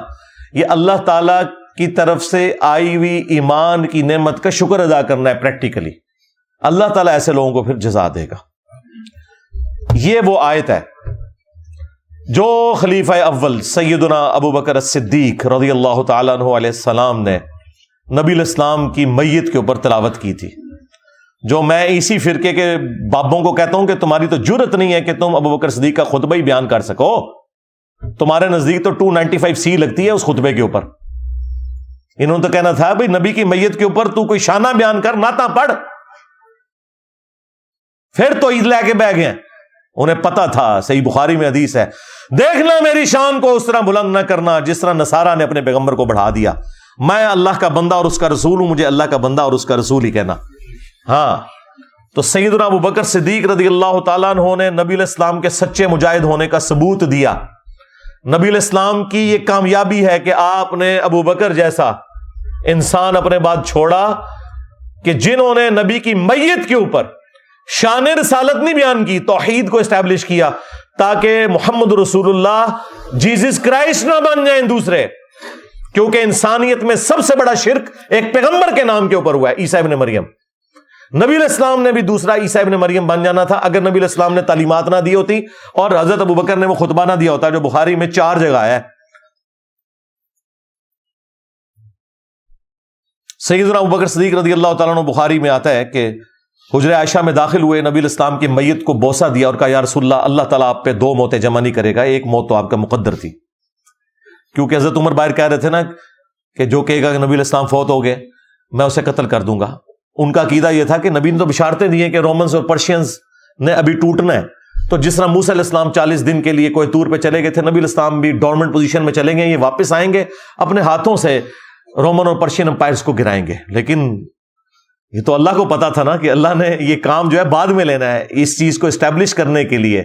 یہ اللہ تعالی کی طرف سے آئی ہوئی ایمان کی نعمت کا شکر ادا کرنا ہے پریکٹیکلی۔ اللہ تعالیٰ ایسے لوگوں کو پھر جزا دے گا۔ یہ وہ آیت ہے جو خلیفہ اول سیدنا ابو بکر الصدیق رضی اللہ تعالیٰ عنہ علیہ السلام نے نبی علیہ السلام کی میت کے اوپر تلاوت کی تھی، جو میں اسی فرقے کے بابوں کو کہتا ہوں کہ تمہاری تو جرت نہیں ہے کہ تم ابو بکر صدیق کا خطبہ ہی بیان کر سکو، تمہارے نزدیک تو 295 سی لگتی ہے اس خطبے کے اوپر، انہوں نے تو کہنا تھا بھئی نبی کی میت کے اوپر تو کوئی شانہ بیان کر، نعتاں پڑھ. پھر تو عید لے کے بہ گئے. انہیں پتا تھا، صحیح بخاری میں حدیث ہے، دیکھنا میری شان کو اس طرح بلند نہ کرنا جس طرح نصارہ نے اپنے پیغمبر کو بڑھا دیا. میں اللہ کا بندہ اور اس کا رسول ہوں، مجھے اللہ کا بندہ اور اس کا رسول ہی کہنا. ہاں تو سیدنا ابو بکر صدیق رضی اللہ تعالیٰ عنہ نے نبی علیہ السلام کے سچے مجاہد ہونے کا ثبوت دیا. نبی علیہ السلام کی یہ کامیابی ہے کہ آپ نے ابو بکر جیسا انسان اپنے بعد چھوڑا کہ جنہوں نے نبی کی میت کے اوپر شان رسالت نہیں بیان کی، توحید کو اسٹیبلش کیا تاکہ محمد رسول اللہ جیزس کرائسٹ نہ بن جائیں دوسرے. کیونکہ انسانیت میں سب سے بڑا شرک ایک پیغمبر کے نام کے اوپر ہوا ہے، عیسیٰ ابن مریم. نبی علیہ السلام نے بھی دوسرا عیسیٰ ابن مریم بن جانا تھا اگر نبی علیہ السلام نے تعلیمات نہ دی ہوتی اور حضرت ابو بکر نے وہ خطبہ نہ دیا ہوتا جو بخاری میں 4 جگہ ہے. سیدنا ابو بکر صدیق رضی اللہ تعالیٰ عنہ بخاری میں آتا ہے کہ حجرہ عائشہ میں داخل ہوئے، نبی علیہ السلام کی میت کو بوسہ دیا اور کہا یا رسول اللہ، اللہ تعالیٰ آپ پہ 2 موتیں جمع نہیں کرے گا، ایک موت تو آپ کا مقدر تھی. کیونکہ حضرت عمر باہر کہہ رہے تھے نا کہ جو کہے گا کہ نبی علیہ السلام فوت ہو گئے میں اسے قتل کر دوں گا. ان کا عقیدہ یہ تھا کہ نبی نے تو بشارتیں دی ہیں کہ رومنز اور پرشینز نے ابھی ٹوٹنا ہے. تو جس طرح موسیٰ علیہ السلام 40 دن کے لیے کوئی طور پہ چلے گئے تھے، نبی علیہ السلام بھی ڈورمنٹ پوزیشن میں چلیں گے، یہ واپس آئیں گے، اپنے ہاتھوں سے رومن اور پرشین امپائرز کو گرائیں گے. لیکن یہ تو اللہ کو پتا تھا نا کہ اللہ نے یہ کام جو ہے بعد میں لینا ہے اس چیز کو اسٹیبلش کرنے کے لیے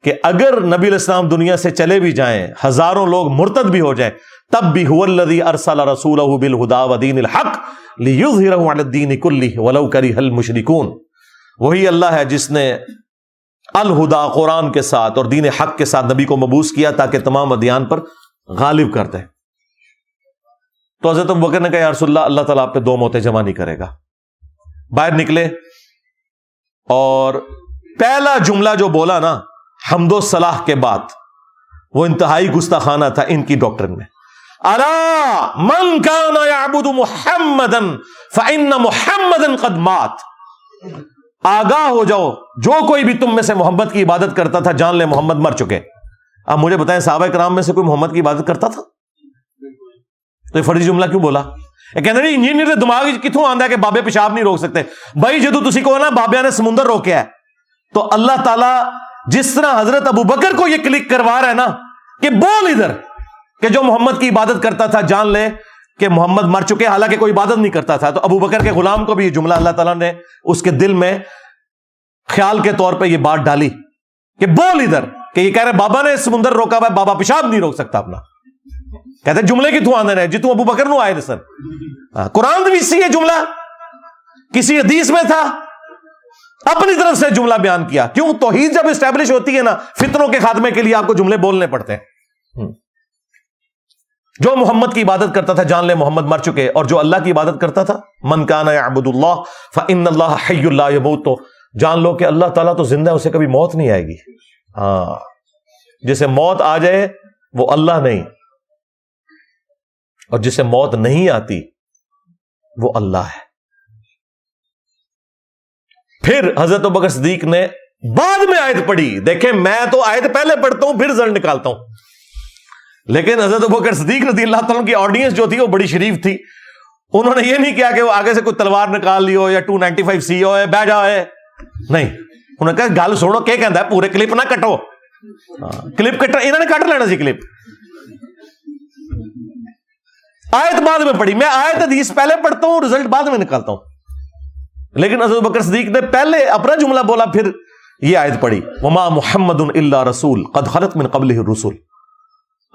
کہ اگر نبی علیہ السلام دنیا سے چلے بھی جائیں، ہزاروں لوگ مرتد بھی ہو جائیں، تب بھی هو الذی ارسل رسولہ بالہدی ودین الحق لیظہرہ علی الدین کلہ ولو کرہ المشرکون. وہی اللہ ہے جس نے الہدا قرآن کے ساتھ اور دین حق کے ساتھ نبی کو مبعوث کیا تاکہ تمام ادیان پر غالب کر دے. تو حضرت ابو بکر نے کہا یا رسول اللہ، اللہ تعالیٰ آپ پہ 2 موتیں جمع نہیں کرے گا. باہر نکلے اور پہلا جملہ جو بولا نا حمد و صلاح کے بعد، وہ انتہائی گستاخانہ تھا ان کی ڈاکٹرن میں. الا من کان یعبد محمدا فان محمدا قد مات. آگاہ ہو جاؤ، جو کوئی بھی تم میں سے محمد کی عبادت کرتا تھا جان لے محمد مر چکے. اب مجھے بتائیں صحابہ کرام میں سے کوئی محمد کی عبادت کرتا تھا؟ تو یہ فرضی جملہ کیوں بولا؟ یہ کہتے ہیں انجینئر کے دماغ کتوں آندا ہے کہ بابے پیشاب نہیں روک سکتے. بھائی جدو تسی کہو نا بابیاں نے سمندر روکیا ہے، تو اللہ تعالیٰ جس طرح حضرت ابو بکر کو یہ کلک کروا رہا ہے نا کہ بول ادھر کہ جو محمد کی عبادت کرتا تھا جان لے کہ محمد مر چکے، حالانکہ کوئی عبادت نہیں کرتا تھا. تو ابو بکر کے غلام کو بھی یہ جملہ اللہ تعالیٰ نے اس کے دل میں خیال کے طور پہ یہ بات ڈالی کہ بول ادھر، کہ یہ کہہ رہے بابا نے سمندر روکا ہوا ہے، بابا پیشاب نہیں روک سکتا اپنا. کہتے جملے کتوں آندے رہے جتوں ابو بکر نو آئے تھے سر. قرآن بھی سی یہ جملہ کسی حدیث میں تھا، اپنی طرف سے جملہ بیان کیا. کیوں؟ توحید جب اسٹیبلش ہوتی ہے نا، فتنوں کے خاتمے کے لیے آپ کو جملے بولنے پڑتے ہیں. جو محمد کی عبادت کرتا تھا جان لے محمد مر چکے، اور جو اللہ کی عبادت کرتا تھا من کان یعبد اللہ فان اللہ حی لا یموت، تو جان لو کہ اللہ تعالیٰ تو زندہ ہے، اسے کبھی موت نہیں آئے گی. ہاں، جسے موت آ جائے وہ اللہ نہیں، اور جسے موت نہیں آتی وہ اللہ ہے. پھر حضرت ابوبکر صدیق نے بعد میں آیت پڑھی. دیکھیں میں تو آیت پہلے پڑھتا ہوں پھر رزلٹ نکالتا ہوں، لیکن حضرت ابوبکر صدیق رضی اللہ تعالیٰ کی آڈینس جو تھی وہ بڑی شریف تھی. انہوں نے یہ نہیں کیا کہ وہ آگے سے کوئی تلوار نکال لی ہو یا 295 سی ہو بہ جائے، نہیں. انہوں نے کہا گل سنو کیا کہندا ہے، پورے کلپ نہ کٹو. کلپ کٹ انہوں نے کٹ لینا سی کلپ. آیت بعد میں پڑھی، میں آیت حدیث پہلے پڑھتا ہوں رزلٹ بعد میں نکالتا ہوں. لیکن حضرت بکر صدیق نے پہلے اپنا جملہ بولا پھر یہ آیت پڑھی وما محمد الا رسول قد خلت من قبلہ الرسل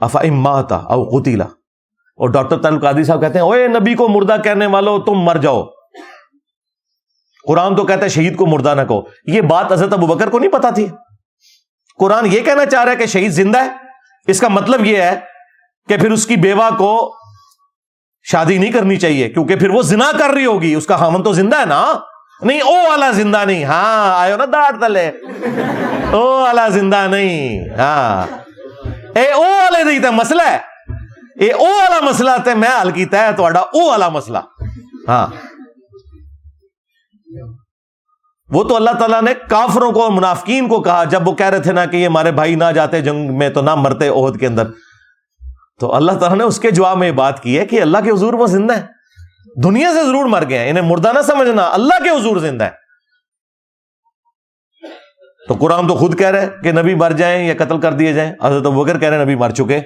افئن مات او قتل. اور ڈاکٹر طارق قادری صاحب کہتے ہیں اوے نبی کو مردہ کہنے والوں تم مر جاؤ. قرآن تو کہتا ہے شہید کو مردہ نہ کہو. یہ بات حضرت ابو بکر کو نہیں پتا تھی. قرآن یہ کہنا چاہ رہا ہے کہ شہید زندہ ہے. اس کا مطلب یہ ہے کہ پھر اس کی بیوہ کو شادی نہیں کرنی چاہیے کیونکہ پھر وہ زنا کر رہی ہوگی. اس کا خاوند تو زندہ ہے نا. نہیں او والا زندہ نہیں. ہاں آئے نا داڑھ تلے او والا زندہ نہیں. ہاں اے او والے نہیں تے مسئلہ ہے. اے او والا مسئلہ تے میں حل کیتا ہے تہاڈا او والا مسئلہ. ہاں وہ تو اللہ تعالیٰ نے کافروں کو اور منافقین کو کہا جب وہ کہہ رہے تھے نا کہ یہ ہمارے بھائی نہ جاتے جنگ میں تو نہ مرتے احد کے اندر. تو اللہ تعالیٰ نے اس کے جواب میں یہ بات کی ہے کہ اللہ کے حضور وہ زندہ ہے، دنیا سے ضرور مر گئے ہیں، انہیں مردہ نہ سمجھنا، اللہ کے حضور زندہ ہے۔ تو قرآن تو خود کہہ رہا ہے کہ نبی مر جائیں یا قتل کر دیے جائیں، حضرت ابوبکر کہہ رہے ہیں نبی مر چکے،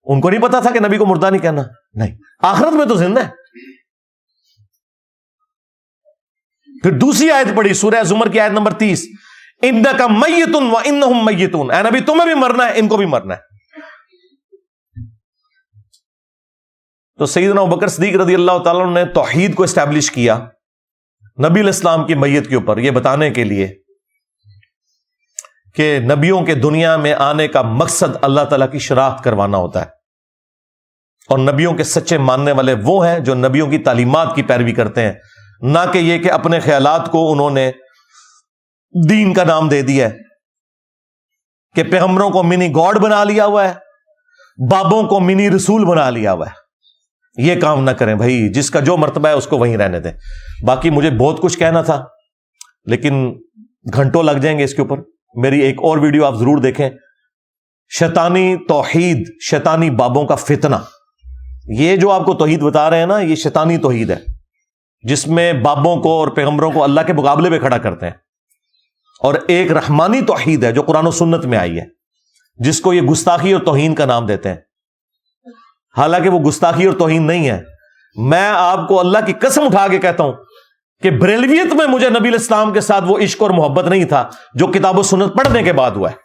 ان کو نہیں پتا تھا کہ نبی کو مردہ نہیں کہنا، نہیں، آخرت میں تو زندہ ہے۔ پھر دوسری آیت پڑھی سورہ زمر کی آیت نمبر 30، انک میت وانہم میتون، اے نبی تمہیں بھی مرنا ہے، ان کو بھی مرنا ہے۔ تو سیدنا ابوبکر صدیق رضی اللہ تعالیٰ عنہ نے توحید کو اسٹیبلش کیا نبی علیہ السلام کی میت کے اوپر، یہ بتانے کے لیے کہ نبیوں کے دنیا میں آنے کا مقصد اللہ تعالیٰ کی شناخت کروانا ہوتا ہے، اور نبیوں کے سچے ماننے والے وہ ہیں جو نبیوں کی تعلیمات کی پیروی کرتے ہیں، نہ کہ یہ کہ اپنے خیالات کو انہوں نے دین کا نام دے دیا ہے، کہ پیغمبروں کو منی گاڈ بنا لیا ہوا ہے، بابوں کو منی رسول بنا لیا ہوا ہے۔ یہ کام نہ کریں بھائی، جس کا جو مرتبہ ہے اس کو وہیں رہنے دیں۔ باقی مجھے بہت کچھ کہنا تھا لیکن گھنٹوں لگ جائیں گے اس کے اوپر، میری ایک اور ویڈیو آپ ضرور دیکھیں، شیطانی توحید، شیطانی بابوں کا فتنہ۔ یہ جو آپ کو توحید بتا رہے ہیں نا، یہ شیطانی توحید ہے جس میں بابوں کو اور پیغمبروں کو اللہ کے مقابلے پہ کھڑا کرتے ہیں، اور ایک رحمانی توحید ہے جو قرآن و سنت میں آئی ہے، جس کو یہ گستاخی اور توہین کا نام دیتے ہیں، حالانکہ وہ گستاخی اور توہین نہیں ہے۔ میں آپ کو اللہ کی قسم اٹھا کے کہتا ہوں کہ بریلویت میں مجھے نبی علیہ السلام کے ساتھ وہ عشق اور محبت نہیں تھا جو کتاب و سنت پڑھنے کے بعد ہوا ہے۔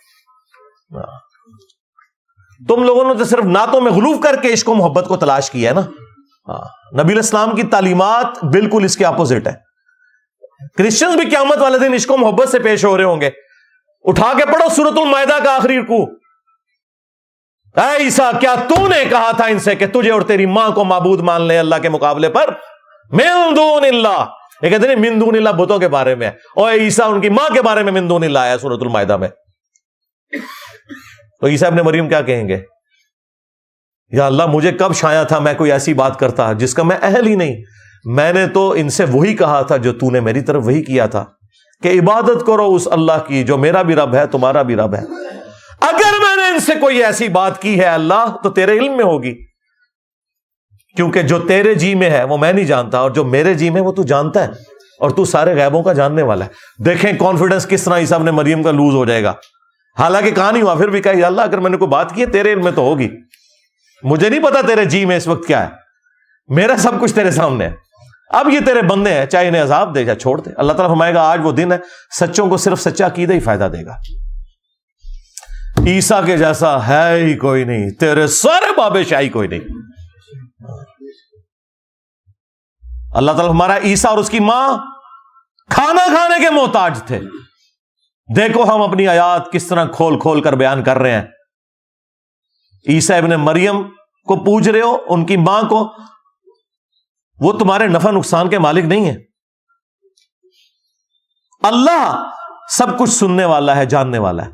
تم لوگوں نے تو صرف نعتوں میں غلوف کر کے عشق و محبت کو تلاش کیا ہے نا۔ نبی علیہ السلام کی تعلیمات بالکل اس کے اپوزٹ ہے۔ کرسچنز بھی قیامت والے دن عشق و محبت سے پیش ہو رہے ہوں گے۔ اٹھا کے پڑھو سورۃ المائدہ کا آخری رکوع، اے عیسیٰ کیا تو نے کہا تھا ان سے کہ تجھے اور تیری ماں کو معبود مان لے اللہ کے مقابلے پر؟ من دون اللہ، یہ کہتے ہیں من دون اللہ بتوں کے بارے میں، اور عیسیٰ ان کی ماں کے بارے میں من دون اللہ آیا سورۃ المائدہ میں۔ تو عیسیٰ ابن مریم کیا کہیں گے؟ یا اللہ مجھے کب شایا تھا میں کوئی ایسی بات کرتا جس کا میں اہل ہی نہیں، میں نے تو ان سے وہی کہا تھا جو تو نے میری طرف وہی کیا تھا کہ عبادت کرو اس اللہ کی جو میرا بھی رب ہے تمہارا بھی رب ہے۔ اگر میں نے ان سے کوئی ایسی بات کی ہے اللہ تو تیرے علم میں ہوگی، کیونکہ جو تیرے جی میں ہے وہ میں نہیں جانتا، اور جو میرے جی میں وہ تو جانتا ہے، اور تو سارے غیبوں کا جاننے والا ہے۔ دیکھیں کانفیڈنس کس طرح عیسیٰ ابن مریم کا لوز ہو جائے گا، حالانکہ کہا نہیں ہوا، پھر بھی کہا یا اللہ اگر میں نے کوئی بات کی ہے تیرے علم میں تو ہوگی، مجھے نہیں پتا تیرے جی میں اس وقت کیا ہے، میرا سب کچھ تیرے سامنے ہے۔ اب یہ تیرے بندے ہیں، چاہے انہیں عذاب دے چاہے چھوڑ دے، اللہ تعالیٰ فرمائے گا آج وہ دن ہے سچوں کو صرف سچا عقیدہ ہی فائدہ دے گا۔ عیسیٰ کے جیسا ہے ہی کوئی نہیں، تیرے سارے بابے شاہی کوئی نہیں۔ اللہ تعالیٰ ہمارا عیسیٰ اور اس کی ماں کھانا کھانے کے محتاج تھے، دیکھو ہم اپنی آیات کس طرح کھول کھول کر بیان کر رہے ہیں۔ عیسیٰ ابن مریم کو پوچھ رہے ہو، ان کی ماں کو، وہ تمہارے نفع نقصان کے مالک نہیں ہے۔ اللہ سب کچھ سننے والا ہے، جاننے والا ہے۔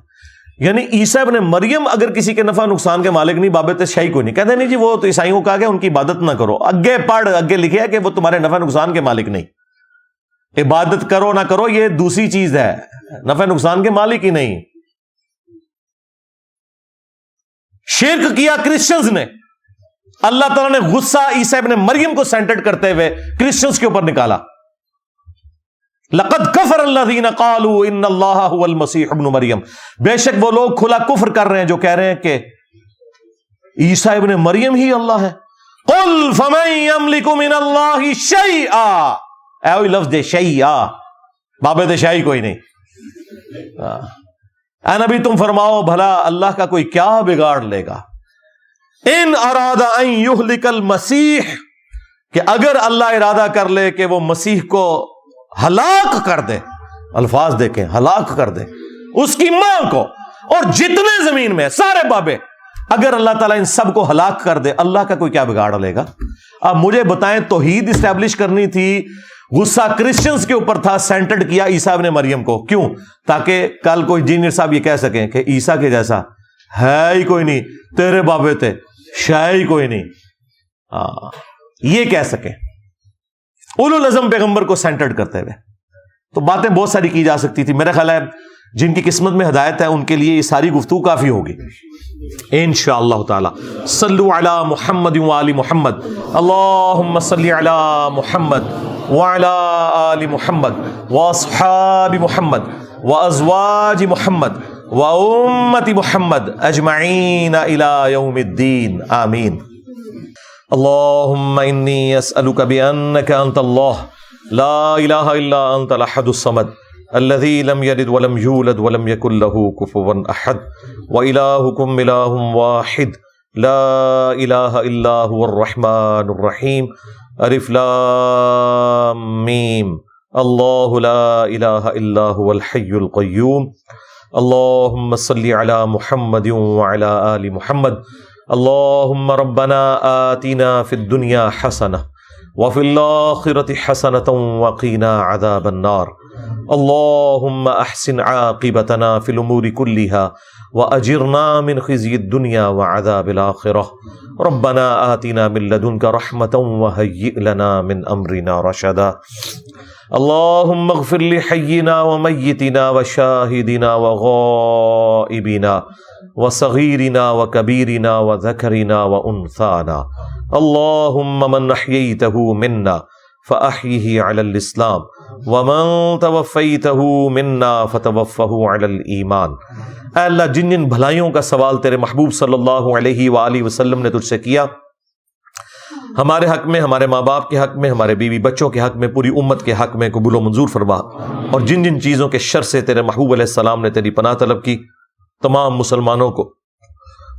یعنی عیسیٰ ابن مریم اگر کسی کے نفع نقصان کے مالک نہیں، بابت شاہی کوئی نہیں، کہتے نہیں جی وہ تو عیسائیوں کو کہا گیا ان کی عبادت نہ کرو، اگے پڑھ، اگے لکھے ہے کہ وہ تمہارے نفع نقصان کے مالک نہیں، عبادت کرو نہ کرو یہ دوسری چیز ہے، نفع نقصان کے مالک ہی نہیں۔ شرک کیا کرسچنز نے، اللہ تعالیٰ نے غصہ عیسیٰ ابن مریم کو سینٹرڈ کرتے ہوئے کرسچنز کے اوپر نکالا۔ لقد کفر الذین قالوا ان اللہ هو المسیح ابن مریم، بے شک وہ لوگ کھلا کفر کر رہے ہیں جو کہہ رہے ہیں کہ عیسیٰ ابن مریم ہی اللہ ہے۔ قل فمن یملک من اللہ شیئا، اے وہی لفظ دے شیئا، بابے دے شاہی کوئی نہیں۔ اے نبی تم فرماؤ بھلا اللہ کا کوئی کیا بگاڑ لے گا؟ ان اراد ان یہلک المسیح، کہ اگر اللہ ارادہ کر لے کہ وہ مسیح کو ہلاک کر دے، الفاظ دیکھیں، ہلاک کر دے اس کی ماں کو اور جتنے زمین میں سارے بابے، اگر اللہ تعالیٰ ان سب کو ہلاک کر دے، اللہ کا کوئی کیا بگاڑ لے گا؟ اب مجھے بتائیں، توحید اسٹیبلش کرنی تھی، غصہ کرسچنز کے اوپر تھا، سینٹرڈ کیا عیسیٰ ابن مریم کو، کیوں؟ تاکہ کل کوئی انجینئر صاحب یہ کہہ سکیں کہ عیسیٰ کے جیسا ہے ہی کوئی نہیں، تیرے بابے تھے شاید ہی کوئی نہیں، یہ کہہ سکیں اولو العزم پیغمبر کو سینٹرڈ کرتے ہوئے۔ تو باتیں بہت ساری کی جا سکتی تھی، میرا خیال ہے جن کی قسمت میں ہدایت ہے ان کے لیے یہ ساری گفتگو کافی ہوگی۔ انشاءاللہ تعالی. صلو علی محمد وآل محمد. اللہم صلی علی محمد وعلی آل محمد واصحاب محمد وازواج محمد وامت محمد اجمعین الی یوم الدین. آمین. اللہم انی اسألک بأنک انت اللہ لا الہ الا انت الاحد الصمد الذي لم يلد ولم يولد ولم يكن له كفوا احد وإلهكم إله واحد لا إله إلا هو الرحمن الرحيم. الف لام میم. الله لا إله إلا هو الحي القيوم. اللهم صل على محمد وعلى آل محمد. اللهم ربنا آتنا في الدنيا حسنة وفي الآخرة حسنة وقنا عذاب النار. اللهم احسن عاقبتنا في الامور كلها واجرنا من خزي الدنيا وعذاب الاخره. ربنا آتنا من لدنك رحمة وهيئ لنا من امرنا رشدا. اللهم اغفر لحينا وميتنا وشاهدنا وغائبنا وصغيرنا وكبيرنا وذكرنا وانثانا. اللهم من احييته منا فاحيه على الاسلام ومن توفیتہ منا فتوفہ علی الایمان. اے اللہ جن جن بھلائیوں کا سوال تیرے محبوب صلی اللہ علیہ وآلہ وسلم نے تجھ سے کیا، ہمارے حق میں، ہمارے ماں باپ کے حق میں، ہمارے بیوی بچوں کے حق میں، پوری امت کے حق میں قبول و منظور فرما. اور جن جن چیزوں کے شر سے تیرے محبوب علیہ السلام نے تیری پناہ طلب کی، تمام مسلمانوں کو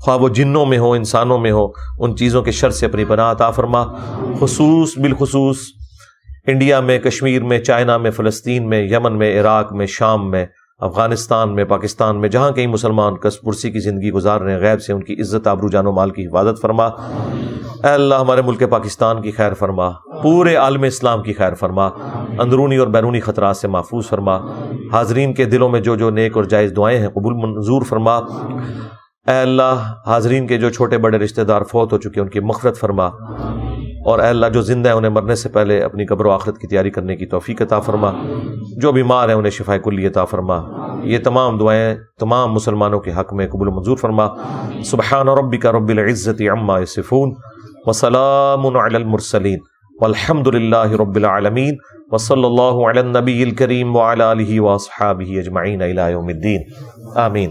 خواہ وہ جنوں میں ہو انسانوں میں ہو، ان چیزوں کے شر سے اپنی پناہ عطا فرما. بالخصوص انڈیا میں، کشمیر میں، چائنا میں، فلسطین میں، یمن میں، عراق میں، شام میں، افغانستان میں، پاکستان میں، جہاں کئی مسلمان کس پرسی کی زندگی گزار رہے ہیں، غیب سے ان کی عزت، آبرو، جان و مال کی حفاظت فرما. اے اللہ ہمارے ملک پاکستان کی خیر فرما، پورے عالم اسلام کی خیر فرما، اندرونی اور بیرونی خطرات سے محفوظ فرما. حاضرین کے دلوں میں جو جو نیک اور جائز دعائیں ہیں قبول منظور فرما. اے اللہ حاضرین کے جو چھوٹے بڑے رشتہ دار فوت ہو چکے ان کی مغفرت فرما. اور اے اللہ جو زندہ ہیں انہیں مرنے سے پہلے اپنی قبر و آخرت کی تیاری کرنے کی توفیق عطا فرما. جو بیمار ہیں انہیں شفاء کلی عطا فرما. یہ تمام دعائیں تمام مسلمانوں کے حق میں قبول منظور فرما. سبحان ربک رب العزت عما یصفون وسلام علی المرسلین والحمد للہ رب العالمین وصلی اللہ علی النبی الکریم وعلی آلہ واصحابہ اجمعین الی یوم الدین. آمین.